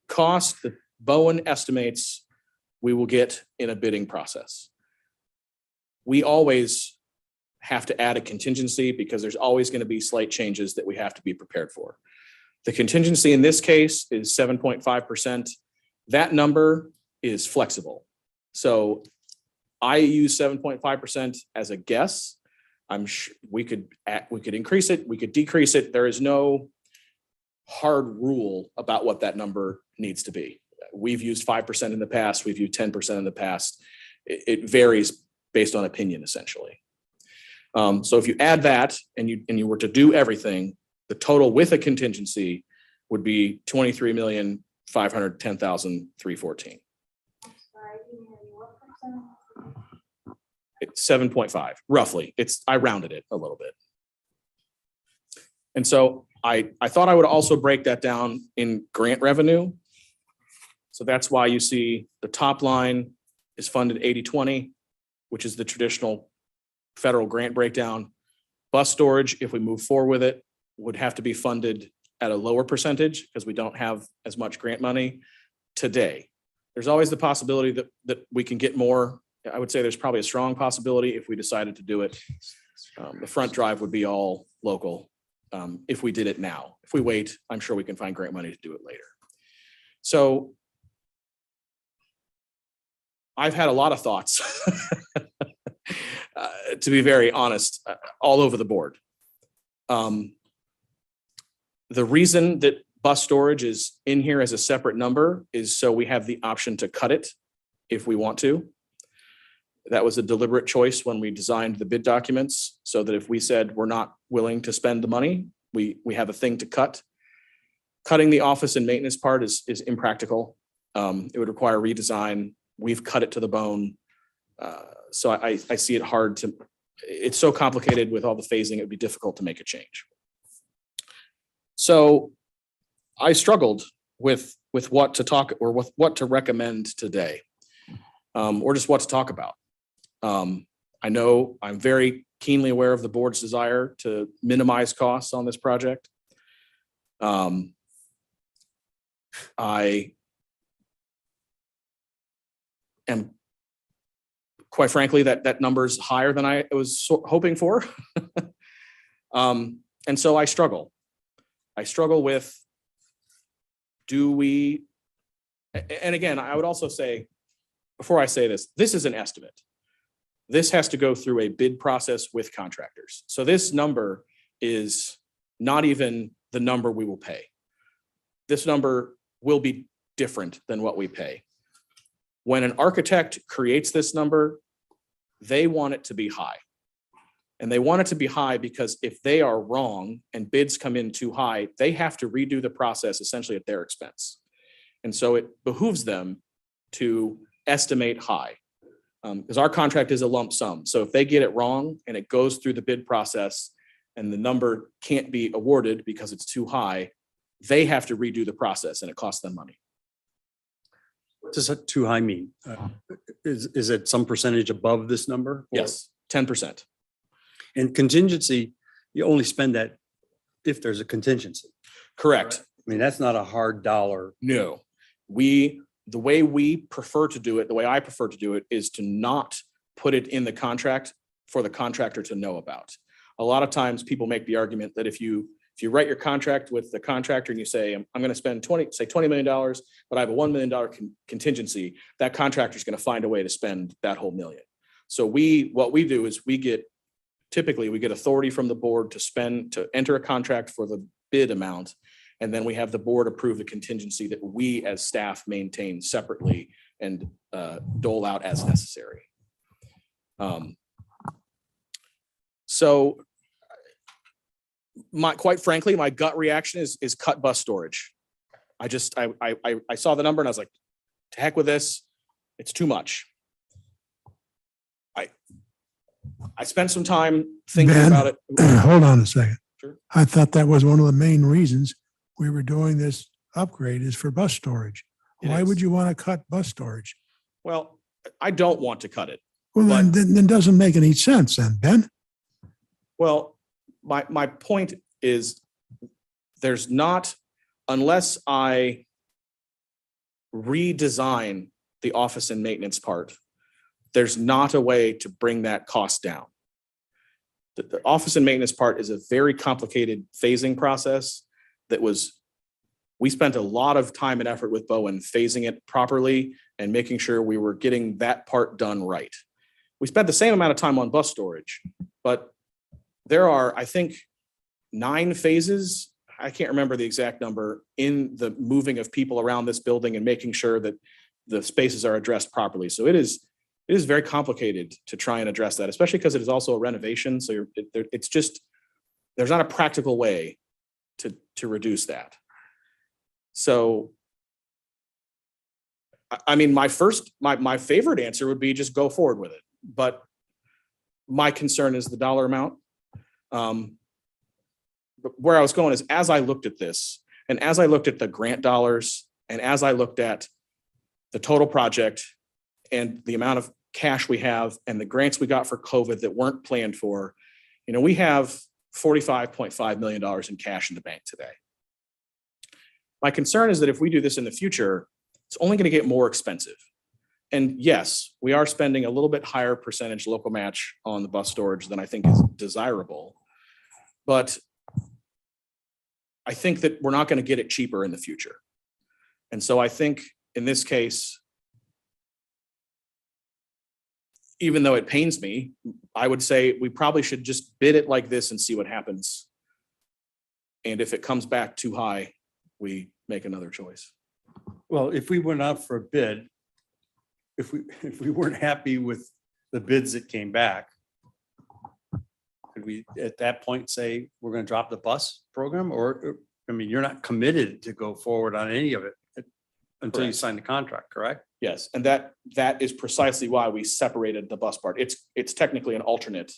cost that Bowen estimates we will get in a bidding process. We always have to add a contingency because there's always going to be slight changes that we have to be prepared for. The contingency in this case is 7.5%. That number is flexible. So I use 7.5% as a guess. I'm sure we could increase it, we could decrease it. There is no hard rule about what that number needs to be. We've used 5% in the past. We've used 10% in the past. It varies based on opinion, essentially. So if you add that and you were to do everything, the total with a contingency would be 23,510,314. It's 7.5, roughly. I rounded it a little bit. And so I thought I would also break that down in grant revenue. So that's why you see the top line is funded 80-20, which is the traditional federal grant breakdown. Bus storage, if we move forward with it, would have to be funded at a lower percentage because we don't have as much grant money today. There's always the possibility that we can get more. I would say there's probably a strong possibility if we decided to do it. The front drive would be all local if we did it now. If we wait, I'm sure we can find grant money to do it later. So I've had a lot of thoughts, to be very honest, all over the board. The reason that bus storage is in here as a separate number is so we have the option to cut it if we want to. That was a deliberate choice when we designed the bid documents, so that if we said we're not willing to spend the money, we have a thing to cut. Cutting the office and maintenance part is impractical. It would require redesign. We've cut it to the bone. So I see it hard to, it's so complicated with all the phasing, it'd be difficult to make a change. So I struggled with what to talk or with what to recommend today. or just what to talk about. I know I'm very keenly aware of the board's desire to minimize costs on this project. I am, quite frankly, that number's higher than I was hoping for. And so I struggle. I struggle with, do we, and again, I would also say, before I say this, this is an estimate. This has to go through a bid process with contractors. So this number is not even the number we will pay. This number will be different than what we pay. When an architect creates this number, they want it to be high. And they want it to be high because if they are wrong and bids come in too high, they have to redo the process essentially at their expense. And so it behooves them to estimate high, because our contract is a lump sum. So if they get it wrong and it goes through the bid process and the number can't be awarded because it's too high, they have to redo the process and it costs them money. What does that too high mean? Is it some percentage above this number? Or- Yes, 10%. And contingency, you only spend that if there's a contingency. Correct. I mean, that's not a hard dollar. No, the way we prefer to do it, the way I prefer to do it is to not put it in the contract for the contractor to know about. A lot of times people make the argument that if you write your contract with the contractor and you say, I'm going to spend $20 million, but I have a $1 million contingency, that contractor is going to find a way to spend that whole million. So what we do is typically we get authority from the board to enter a contract for the bid amount. And then we have the board approve the contingency that we as staff maintain separately and dole out as necessary. So quite frankly, my gut reaction is cut bus storage. I saw the number and I was like, to heck with this. It's too much. I spent some time thinking Ben, about it. Hold on a second. Sure. I thought that was one of the main reasons we were doing this upgrade is for bus storage. It Why is. would you want to cut bus storage? Well, I don't want to cut it. Well, But- then it doesn't make any sense then, Ben. Well, my point is there's not, unless I redesign the office and maintenance part, there's not a way to bring that cost down. The office and maintenance part is a very complicated phasing process we spent a lot of time and effort with Bowen phasing it properly and making sure we were getting that part done right. We spent the same amount of time on bus storage, but there are, I think, 9 phases. I can't remember the exact number in the moving of people around this building and making sure that the spaces are addressed properly. So it is very complicated to try and address that, especially because it is also a renovation. So there's not a practical way to reduce that. So, I mean, my favorite answer would be just go forward with it. But my concern is the dollar amount. But where I was going is, as I looked at this, and as I looked at the grant dollars, and as I looked at the total project and the amount of cash we have and the grants we got for COVID that weren't planned for, we have $45.5 million in cash in the bank today. My concern is that if we do this in the future, it's only going to get more expensive. And yes, we are spending a little bit higher percentage local match on the bus storage than I think is desirable. But I think that we're not going to get it cheaper in the future. And so I think in this case, even though it pains me, I would say we probably should just bid it like this and see what happens. And if it comes back too high, we make another choice. Well, if we went out for a bid, if we weren't happy with the bids that came back, could we at that point say we're going to drop the bus program? Or, I mean, you're not committed to go forward on any of it until you Correct. sign the contract, correct? Yes, and that is precisely why we separated the bus part. It's technically an alternate.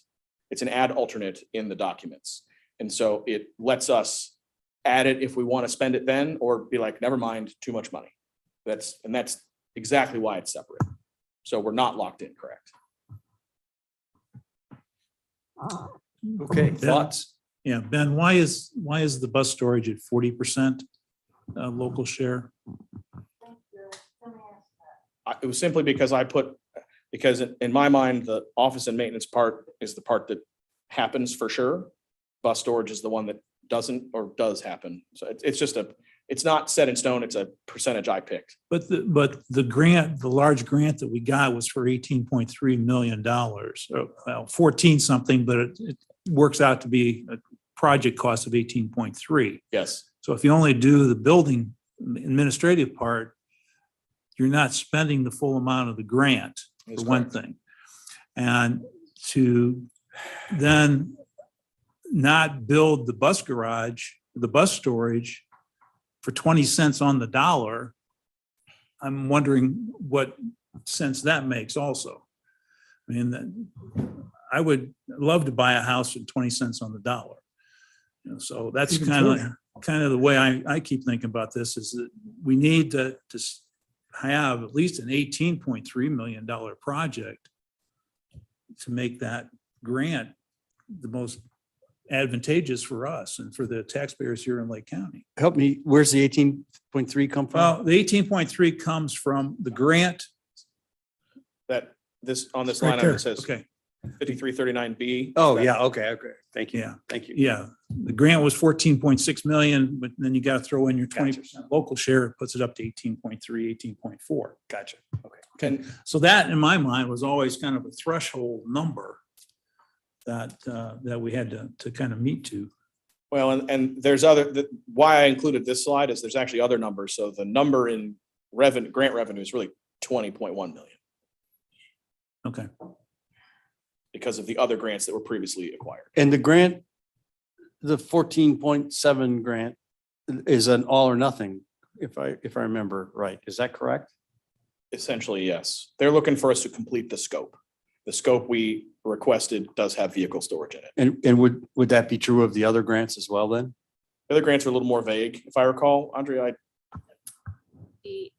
It's an add alternate in the documents. And so it lets us add it if we want to spend it then, or be like, never mind, too much money. That's exactly why it's separate. So we're not locked in, correct? Okay, thoughts? Yeah, Ben, why is the bus storage at 40% local share? It was simply because because in my mind, the office and maintenance part is the part that happens for sure. Bus storage is the one that doesn't or does happen. So it's not set in stone. It's a percentage I picked. But the grant, the large grant that we got was for $18.3 million, well, 14 something, but it works out to be a project cost of 18.3. Yes. So if you only do the building administrative part, you're not spending the full amount of the grant, That's for one correct. thing. And to then not build the bus garage, the bus storage for 20 cents on the dollar, I'm wondering what sense that makes also. I mean, I would love to buy a house for 20 cents on the dollar. You know, so that's Even kind of the way I keep thinking about this, is that we need to have at least an $18.3 million project to make that grant the most advantageous for us and for the taxpayers here in Lake County. Help me, where's the 18.3 come from? Well, the 18.3 comes from the grant. That on this Right line item, there. it says Okay, 5339B. Oh, yeah, okay, thank you. yeah, Thank you. yeah. The grant was 14.6 million, but then you got to throw in your 20% local share, it puts it up to 18.3, 18.4. Gotcha. Okay. Okay, so that in my mind was always kind of a threshold number that we had to kind of meet to. Well, and there's why I included this slide is there's actually other numbers. So the number in grant revenue is really 20.1 million Okay, because of the other grants that were previously acquired. And the grant, the 14.7 grant is an all or nothing, if I remember right. Is that correct? Essentially, yes. They're looking for us to complete the scope. The scope we requested does have vehicle storage in it. And would that be true of the other grants as well then? The other grants are a little more vague, if I recall. Andrea, The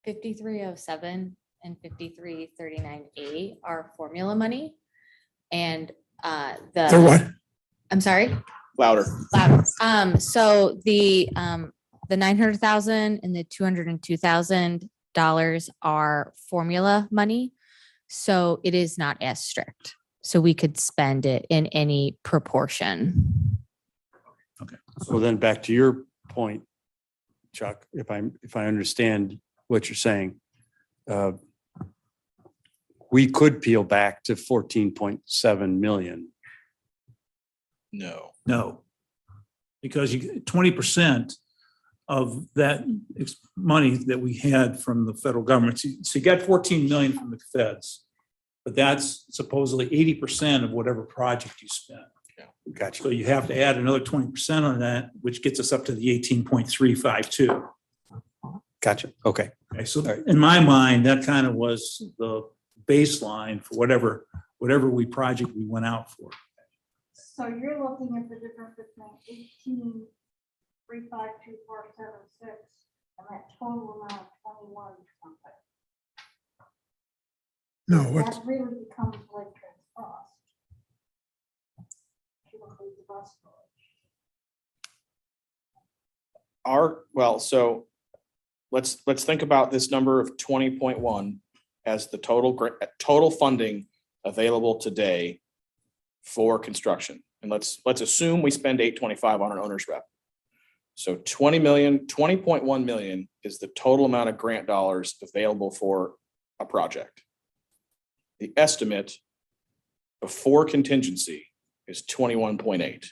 5307 and 5339A are formula money. And They're what? I'm sorry, louder. louder. So the 900,000 and the $202,000 are formula money. So it is not as strict. So we could spend it in any proportion. So then back to your point, Chuck, if I understand what you're saying, we could peel back to 14.7 million. No. no. Because 20% of that money that we had from the federal government, so you got 14 million from the feds, but that's supposedly 80% of whatever project you spend. Gotcha. So you have to add another 20% on that, which gets us up to the 18.352. Gotcha. Okay. Okay, so in my mind, that kind of was the baseline for whatever project we went out for. So you're looking at the difference between 18,352,476 and that total amount of 21 something. No, what, That really becomes Laketran's cost. To include the bus storage. So let's think about this number of 20.1 as the total funding available today for construction. And let's assume we spend 825 on an owner's rep. So 20.1 million is the total amount of grant dollars available for a project. The estimate before contingency is 21.8.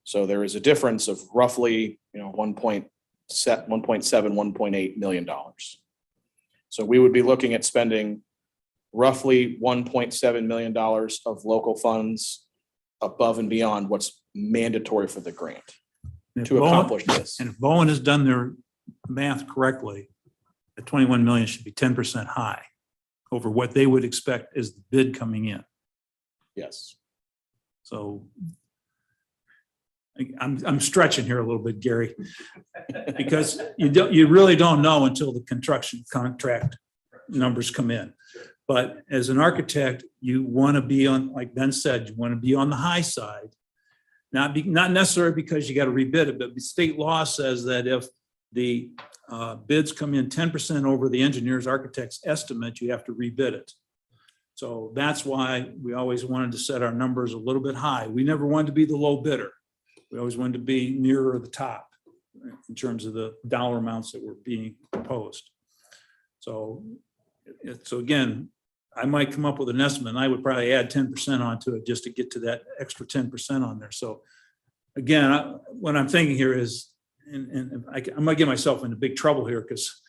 So there is a difference of roughly, $1.7, $1.8 million. So we would be looking at spending roughly $1.7 million of local funds above and beyond what's mandatory for the grant And if to Bowen- accomplish this. And if Bowen has done their math correctly, the 21 million should be 10% high over what they would expect as the bid coming in. Yes. So I'm stretching here a little bit, Gary, because you really don't know until the construction contract numbers come in. But as an architect, you want to be on, like Ben said, you want to be on the high side. Not necessarily because you got to rebid it, but the state law says that if the bids come in 10% over the engineer's architect's estimate, you have to rebid it. So that's why we always wanted to set our numbers a little bit high. We never wanted to be the low bidder. We always wanted to be nearer the top in terms of the dollar amounts that were being proposed. So again, I might come up with an estimate and I would probably add 10% onto it just to get to that extra 10% on there. So again, what I'm thinking here is, and I might get myself into big trouble here because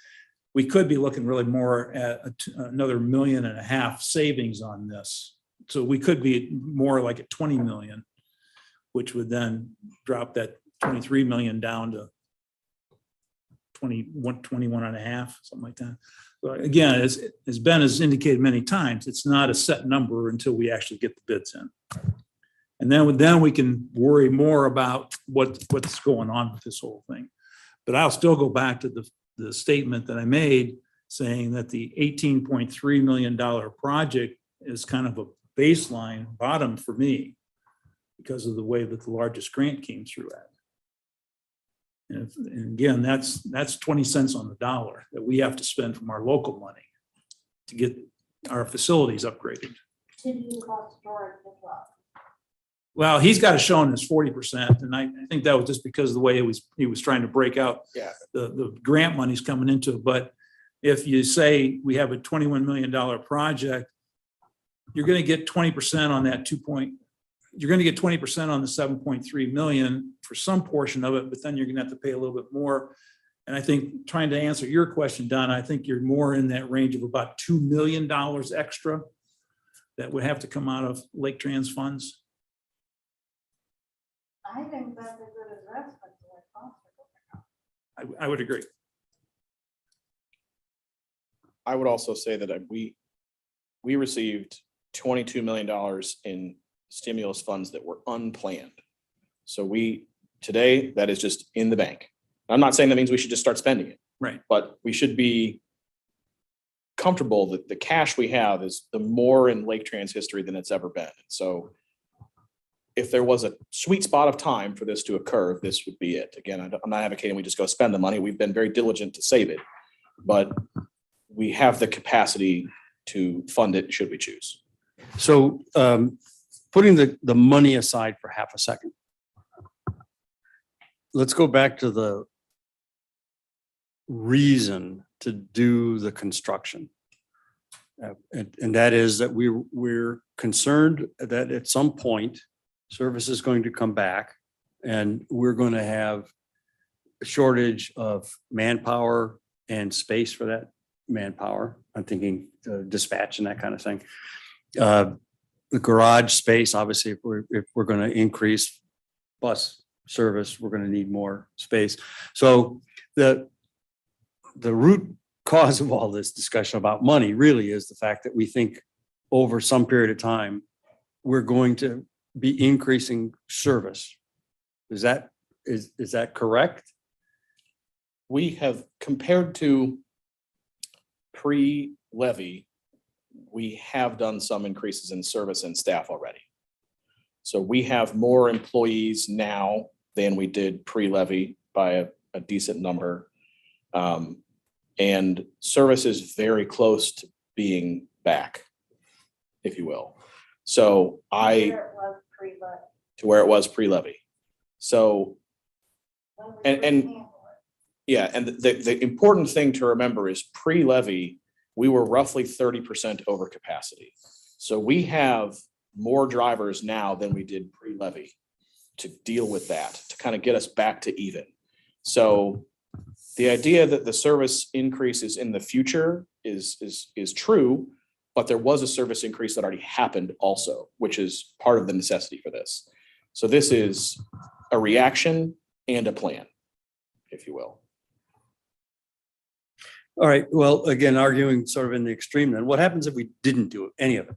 we could be looking really more at another $1.5 million savings on this. So we could be more like at 20 million, which would then drop that 23 million down to 21 and a half, something like that. So again, as Ben has indicated many times, it's not a set number until we actually get the bids in. And then we can worry more about what's going on with this whole thing. But I'll still go back to the statement that I made saying that the $18.3 million project is kind of a baseline bottom for me because of the way that the largest grant came through at. And again, that's 20 cents on the dollar that we have to spend from our local money to get our facilities upgraded. To do cost storage as well. Well, he's got it shown as 40%, and I think that was just because of the way he was trying to break out the grant monies coming into it. But if you say we have a $21 million project, you're going to get 20% on that you're going to get 20% on the 7.3 million for some portion of it, but then you're going to have to pay a little bit more. And I think trying to answer your question, Don, I think you're more in that range of about $2 million extra that would have to come out of Laketran's funds. I think that's a good investment. To what costs are going up. I would agree. I would also say that we received $22 million in stimulus funds that were unplanned. So today, that is just in the bank. I'm not saying that means we should just start spending it. Right. But we should be comfortable that the cash we have is the more in Laketran's history than it's ever been. So if there was a sweet spot of time for this to occur, this would be it. Again, I'm not advocating we just go spend the money. We've been very diligent to save it, but we have the capacity to fund it should we choose. So putting the money aside for half a second, let's go back to the reason to do the construction. And that is that we're concerned that at some point, service is going to come back and we're going to have a shortage of manpower and space for that manpower. I'm thinking dispatch and that kind of thing. The garage space, obviously, if we're going to increase bus service, we're going to need more space. So the root cause of all this discussion about money really is the fact that we think over some period of time, we're going to be increasing service. Is that correct? We have compared to pre-levy, we have done some increases in service and staff already. So we have more employees now than we did pre-levy by a decent number. And service is very close to being back, if you will. So Where it was pre-levy. to where it was pre-levy. So, When we And- first and- handled it. yeah, and the important thing to remember is pre-levy, we were roughly 30% over capacity. So we have more drivers now than we did pre-levy to deal with that, to kind of get us back to even. So the idea that the service increases in the future is true, but there was a service increase that already happened also, which is part of the necessity for this. So this is a reaction and a plan, if you will. All right. Well, again, arguing sort of in the extreme then, what happens if we didn't do any of it?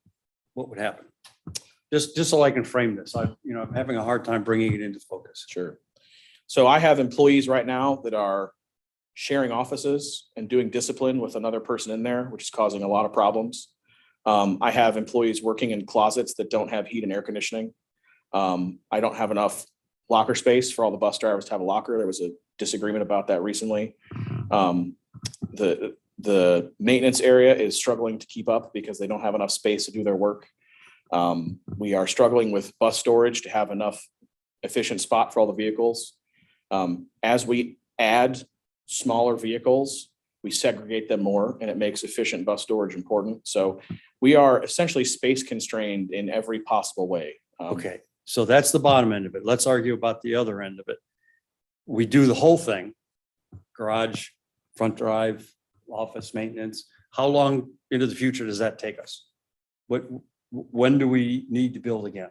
What would happen? Just so I can frame this, I'm having a hard time bringing it into focus. Sure. So I have employees right now that are sharing offices and doing discipline with another person in there, which is causing a lot of problems. I have employees working in closets that don't have heat and air conditioning. I don't have enough locker space for all the bus drivers to have a locker. There was a disagreement about that recently. The maintenance area is struggling to keep up because they don't have enough space to do their work. We are struggling with bus storage to have enough efficient spot for all the vehicles. As we add smaller vehicles, we segregate them more and it makes efficient bus storage important. So we are essentially space constrained in every possible way. Okay, so that's the bottom end of it. Let's argue about the other end of it. We do the whole thing, garage, front drive, office maintenance. How long into the future does that take us? When do we need to build again?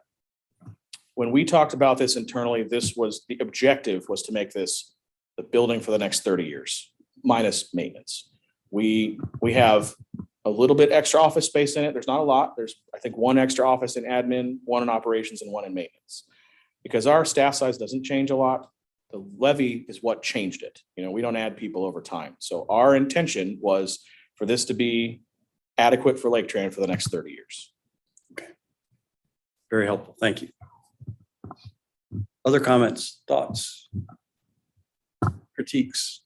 When we talked about this internally, this was, the objective was to make this the building for the next 30 years, minus maintenance. We have a little bit extra office space in it. There's not a lot. There's, I think, one extra office in admin, one in operations, and one in maintenance. Because our staff size doesn't change a lot, the levy is what changed it. You know, we don't add people over time. So our intention was for this to be adequate for Laketran for the next 30 years. Very helpful. Thank you. Other comments, thoughts, critiques?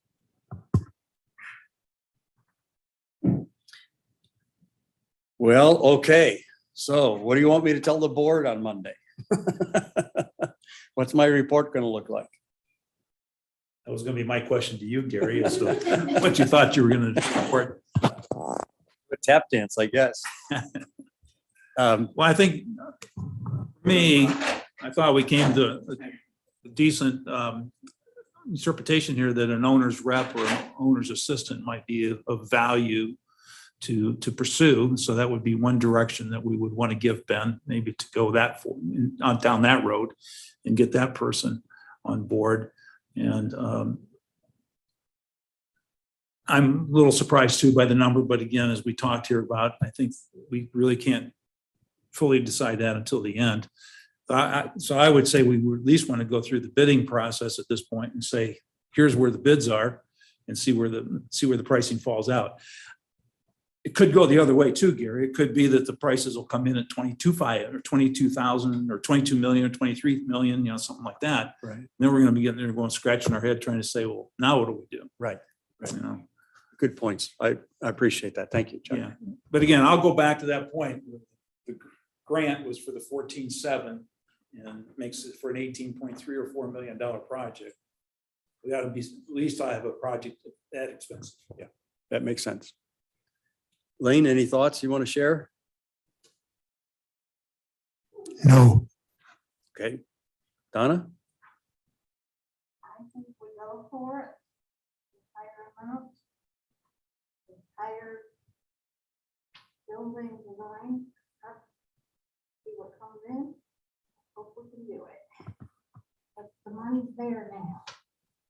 Well, okay. So what do you want me to tell the board on Monday? What's my report going to look like? That was gonna be my question to you, Gary, as to what you thought you were gonna report. A tap dance, I guess. Well, I think, me, I thought we came to a decent interpretation here that an owner's rep or an owner's assistant might be of value to pursue. So that would be one direction that we would want to give Ben, maybe to go down that road and get that person on board. And I'm a little surprised too by the number, but again, as we talked here about, I think we really can't fully decide that until the end. So I would say we would at least want to go through the bidding process at this point and say, here's where the bids are and see where the pricing falls out. It could go the other way too, Gary. It could be that the prices will come in at 22,500 or 22,000 or 22 million or 23 million, you know, something like that. Right. Then we're going to be getting there going scratching our head trying to say, well, now what do we do? Right. You know? Good points. I appreciate that. Thank you, Chuck. Yeah. But again, I'll go back to that point. The grant was for the 14.7 and makes it for an 18.3 or $4 million project. We ought to be, at least I have a project that expensive. Yeah, that makes sense. Lane, any thoughts you want to share? No, Okay. Donna? I think we go for it. Higher amount. Higher building design. See what comes in. Hope we can do it. But the money's there now.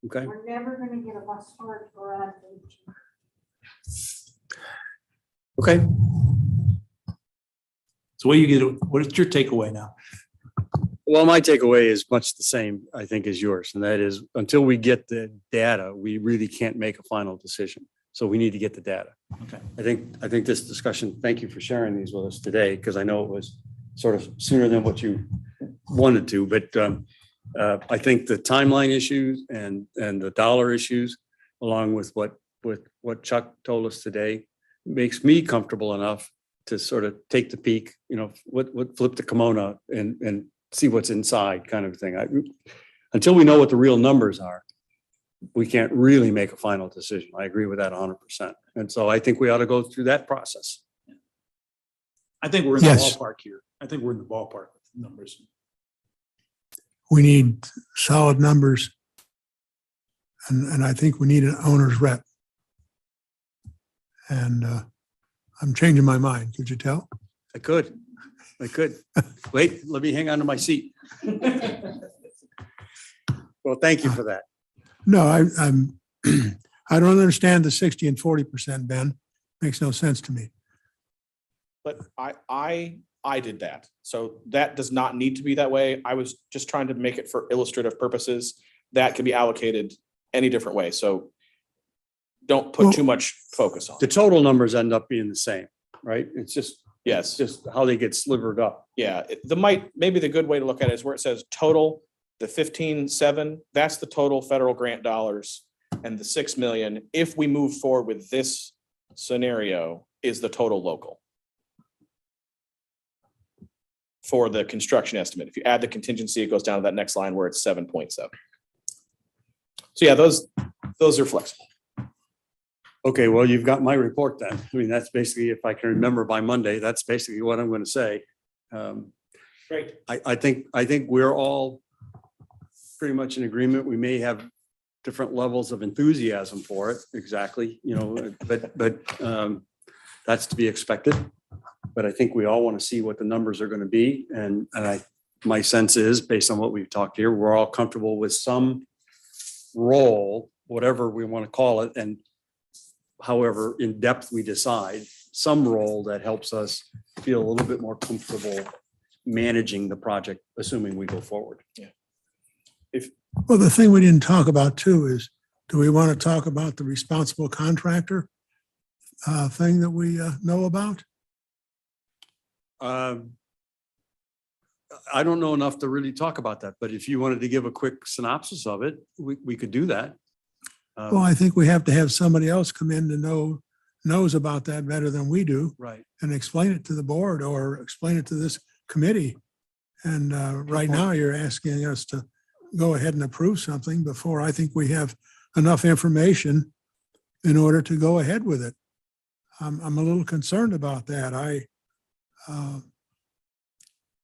Okay. We're never gonna get a bus storage garage. Okay. So what is your takeaway now? Well, my takeaway is much the same, I think, as yours. And that is until we get the data, we really can't make a final decision. So we need to get the data. Okay. I think this discussion, thank you for sharing these with us today, because I know it was sort of sooner than what you wanted to, but I think the timeline issues and the dollar issues, along with what Chuck told us today, makes me comfortable enough to sort of take the peek, you know, flip the kimono and see what's inside kind of thing. Until we know what the real numbers are, we can't really make a final decision. I agree with that 100%. And so I think we ought to go through that process. I think we're in the Yes. ballpark here. I think we're in the ballpark with the numbers. we need solid numbers. And I think we need an owner's rep. And I'm changing my mind. Could you tell? I could. Wait, let me hang on to my seat. Well, thank you for that. No, I'm, I don't understand the 60 and 40%, Ben. Makes no sense to me. But I did that. So that does not need to be that way. I was just trying to make it for illustrative purposes. That can be allocated any different way. So don't put too much focus on. The total numbers end up being the same, right? It's Yes. just how they get slivered up. Yeah, maybe the good way to look at it is where it says total, the 15.7, that's the total federal grant dollars. And the 6 million, if we move forward with this scenario, is the total local for the construction estimate. If you add the contingency, it goes down to that next line where it's 7.7. So yeah, those are flexible. Okay, well, you've got my report then. I mean, that's basically, if I can remember by Monday, that's basically what I'm going to say. Great. I think we're all pretty much in agreement. We may have different levels of enthusiasm for it, exactly, but that's to be expected. But I think we all want to see what the numbers are going to be. And my sense is, based on what we've talked here, we're all comfortable with some role, whatever we want to call it, and however in depth we decide, some role that helps us feel a little bit more comfortable managing the project, assuming we go forward. Yeah. Well, the thing we didn't talk about too is, do we want to talk about the responsible contractor thing that we know about? I don't know enough to really talk about that, but if you wanted to give a quick synopsis of it, we could do that. Well, I think we have to have somebody else come in to knows about that better than we do Right. and explain it to the board or explain it to this committee. And right now you're asking us to go ahead and approve something before I think we have enough information in order to go ahead with it. I'm a little concerned about that.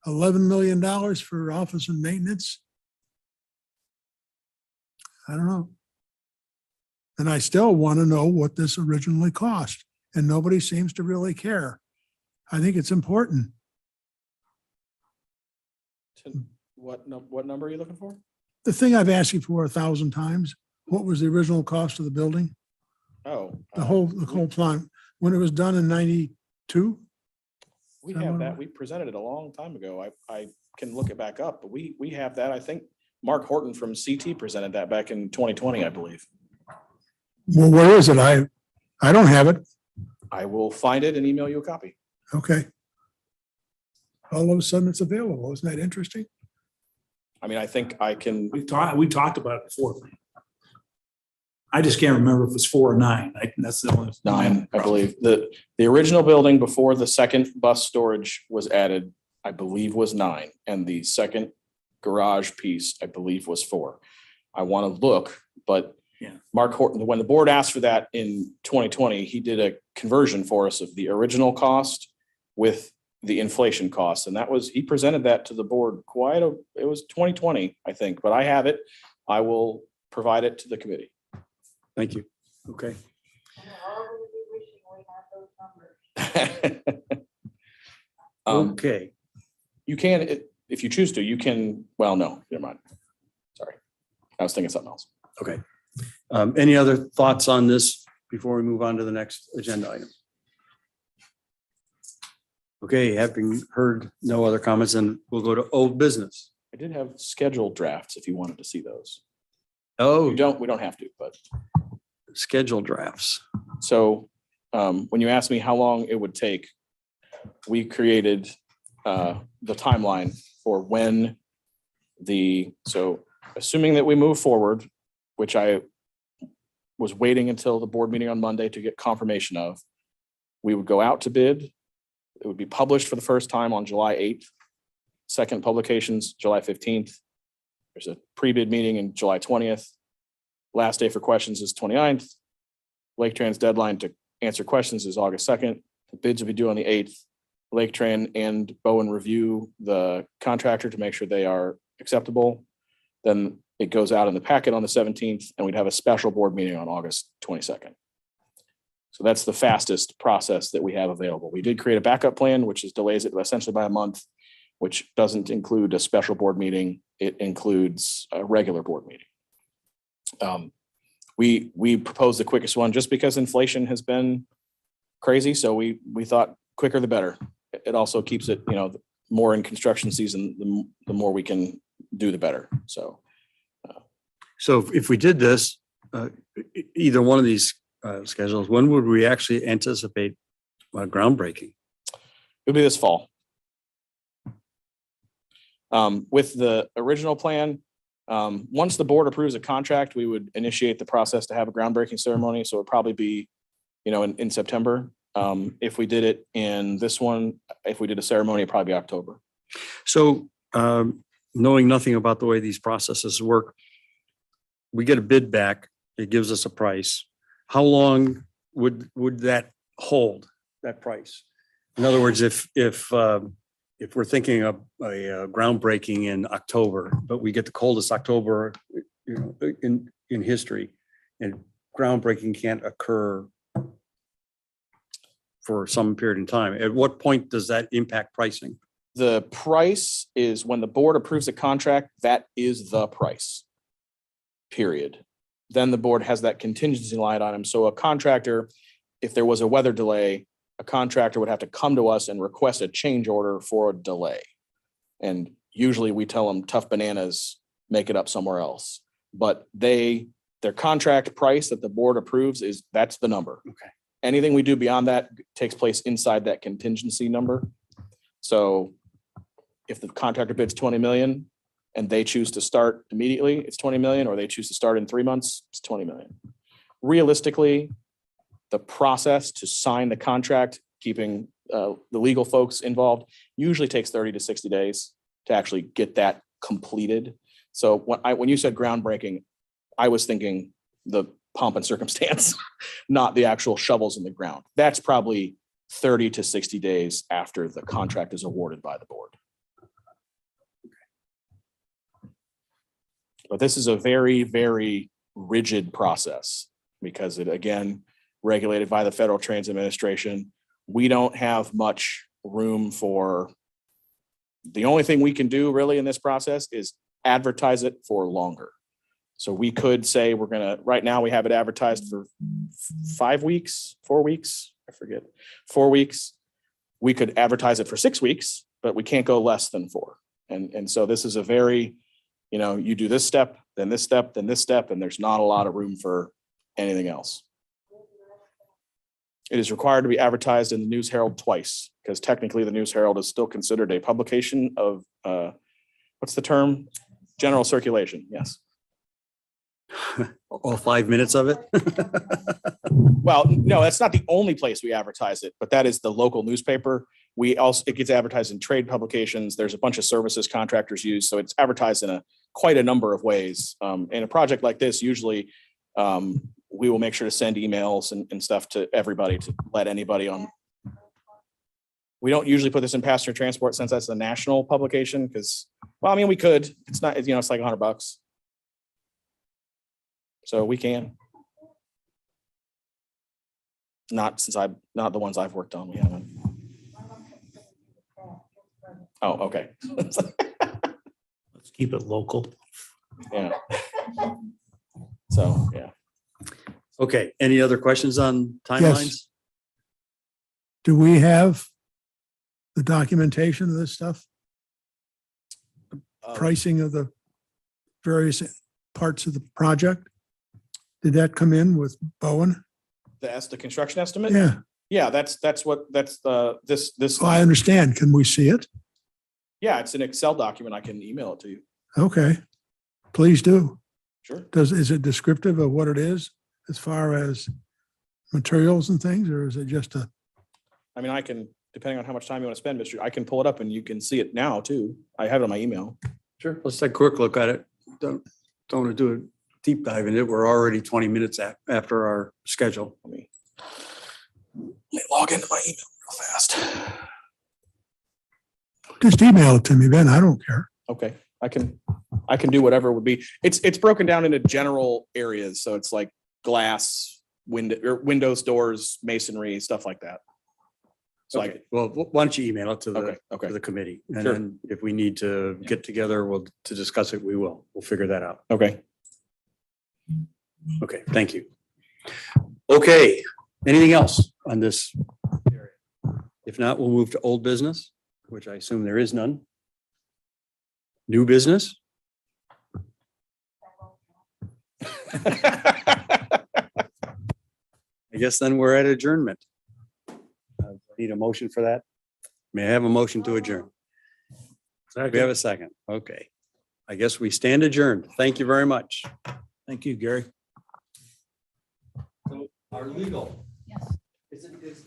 $11 million for office and maintenance. I don't know. And I still want to know what this originally cost, and nobody seems to really care. I think it's important. What number are you looking for? The thing I've asked you for 1,000 times, what was the original cost of the building? Oh. The whole plan, when it was done in 92? We have that. We presented it a long time ago. I can look it back up, but we have that. I think Mark Horton from CT presented that back in 2020, I believe. Well, where is it? I don't have it. I will find it and email you a copy. Okay. All of a sudden it's available. Isn't that interesting? I mean, I think I can, We talked about it before. I just can't remember if it was 4 or 9. That's the only. 9, I believe. The original building before the second bus storage was added, I believe was 9. And the second garage piece, I believe was 4. I want to look, but Yeah. Mark Horton, when the board asked for that in 2020, he did a conversion for us of the original cost with the inflation cost. And he presented that to the board it was 2020, I think, but I have it. I will provide it to the committee. Thank you. Okay. And we're all gonna be wishing we had those numbers. Okay. You can, if you choose to, you can, well, no, never mind. Sorry. I was thinking something else. Okay. Any other thoughts on this before we move on to the next agenda item? Okay, having heard no other comments, then we'll go to old business. I did have scheduled drafts if you wanted to see those. Oh, We don't have to, but schedule drafts. so when you asked me how long it would take, we created the timeline for when so assuming that we move forward, which I was waiting until the board meeting on Monday to get confirmation of, we would go out to bid. It would be published for the first time on July 8th. Second publications, July 15th. There's a pre-bid meeting in July 20th. Last day for questions is 29th. Laketran's deadline to answer questions is August 2nd. The bids will be due on the 8th. Laketran and Bowen review the contractor to make sure they are acceptable. Then it goes out in the packet on the 17th, and we'd have a special board meeting on August 22nd. So that's the fastest process that we have available. We did create a backup plan, which delays it essentially by a month, which doesn't include a special board meeting. It includes a regular board meeting. We proposed the quickest one just because inflation has been crazy. So we thought quicker the better. It also keeps it, more in construction season, the more we can do, the better. So So if we did this, either one of these schedules, when would we actually anticipate groundbreaking? It'll be this fall. With the original plan, once the board approves a contract, we would initiate the process to have a groundbreaking ceremony. So it'd probably be, in September. If we did it in this one, if we did a ceremony, it'd probably be October. So knowing nothing about the way these processes work, we get a bid back, it gives us a price. How long would that hold, that price? In other words, if we're thinking of a groundbreaking in October, but we get the coldest October, in history, and groundbreaking can't occur for some period in time, at what point does that impact pricing? The price is when the board approves a contract, that is the price. Period. Then the board has that contingency line item. So a contractor, if there was a weather delay, a contractor would have to come to us and request a change order for a delay. And usually we tell them tough bananas, make it up somewhere else. But their contract price that the board approves that's the number. Okay. Anything we do beyond that takes place inside that contingency number. So if the contractor bids 20 million and they choose to start immediately, it's 20 million, or they choose to start in 3 months, it's 20 million. Realistically, the process to sign the contract, keeping the legal folks involved, usually takes 30 to 60 days to actually get that completed. So when you said groundbreaking, I was thinking the pomp and circumstance, not the actual shovels in the ground. That's probably 30 to 60 days after the contract is awarded by the board. But this is a very, very rigid process because it, again, regulated by the Federal Transit Administration. We don't have much room for, the only thing we can do really in this process is advertise it for longer. So we could say right now we have it advertised for 4 weeks, I forget, 4 weeks. We could advertise it for 6 weeks, but we can't go less than 4. And so this is a very, you do this step, then this step, then this step, and there's not a lot of room for anything else. It is required to be advertised in the News Herald twice, because technically the News Herald is still considered a publication of, what's the term? General circulation, yes. All 5 minutes of it? Well, no, that's not the only place we advertise it, but that is the local newspaper. It gets advertised in trade publications. There's a bunch of services contractors use, so it's advertised in quite a number of ways. In a project like this, usually we will make sure to send emails and stuff to everybody to let anybody on. We don't usually put this in passenger transport since that's a national publication because, we could. It's not, it's like $100. So we can. Not the ones I've worked on, we haven't. Oh, okay. Let's keep it local. Yeah. So, yeah. Okay, any other questions on timelines? Do we have the documentation of this stuff? Pricing of the various parts of the project? Did that come in with Bowen? The construction estimate? Yeah, Yeah, this. well, I understand. Can we see it? Yeah, it's an Excel document. I can email it to you. Okay, Please do. Sure. Is it descriptive of what it is as far as materials and things, or is it just I can, depending on how much time you want to spend, Mr. I can pull it up and you can see it now too. I have it on my email. Sure, let's take a quick look at it. Don't want to do a deep dive in it. We're already 20 minutes after our schedule. Let me log into my email real fast. just email it to me, Ben? I don't care. Okay, I can do whatever would be. It's broken down into general areas, so it's like glass, windows, doors, masonry, stuff like that. So Okay, well, why don't you email it to okay. the committee? And Sure. then if we need to get together, to discuss it, we will. We'll figure that out. Okay. Okay, thank you. Okay, anything else on this area? If not, we'll move to old business, which I assume there is none. New business? I guess then we're at adjournment. Need a motion for that? May I have a motion to adjourn? We have a second. Okay. I guess we stand adjourned. Thank you very much. Thank you, Gary. Our legal. Yes. Is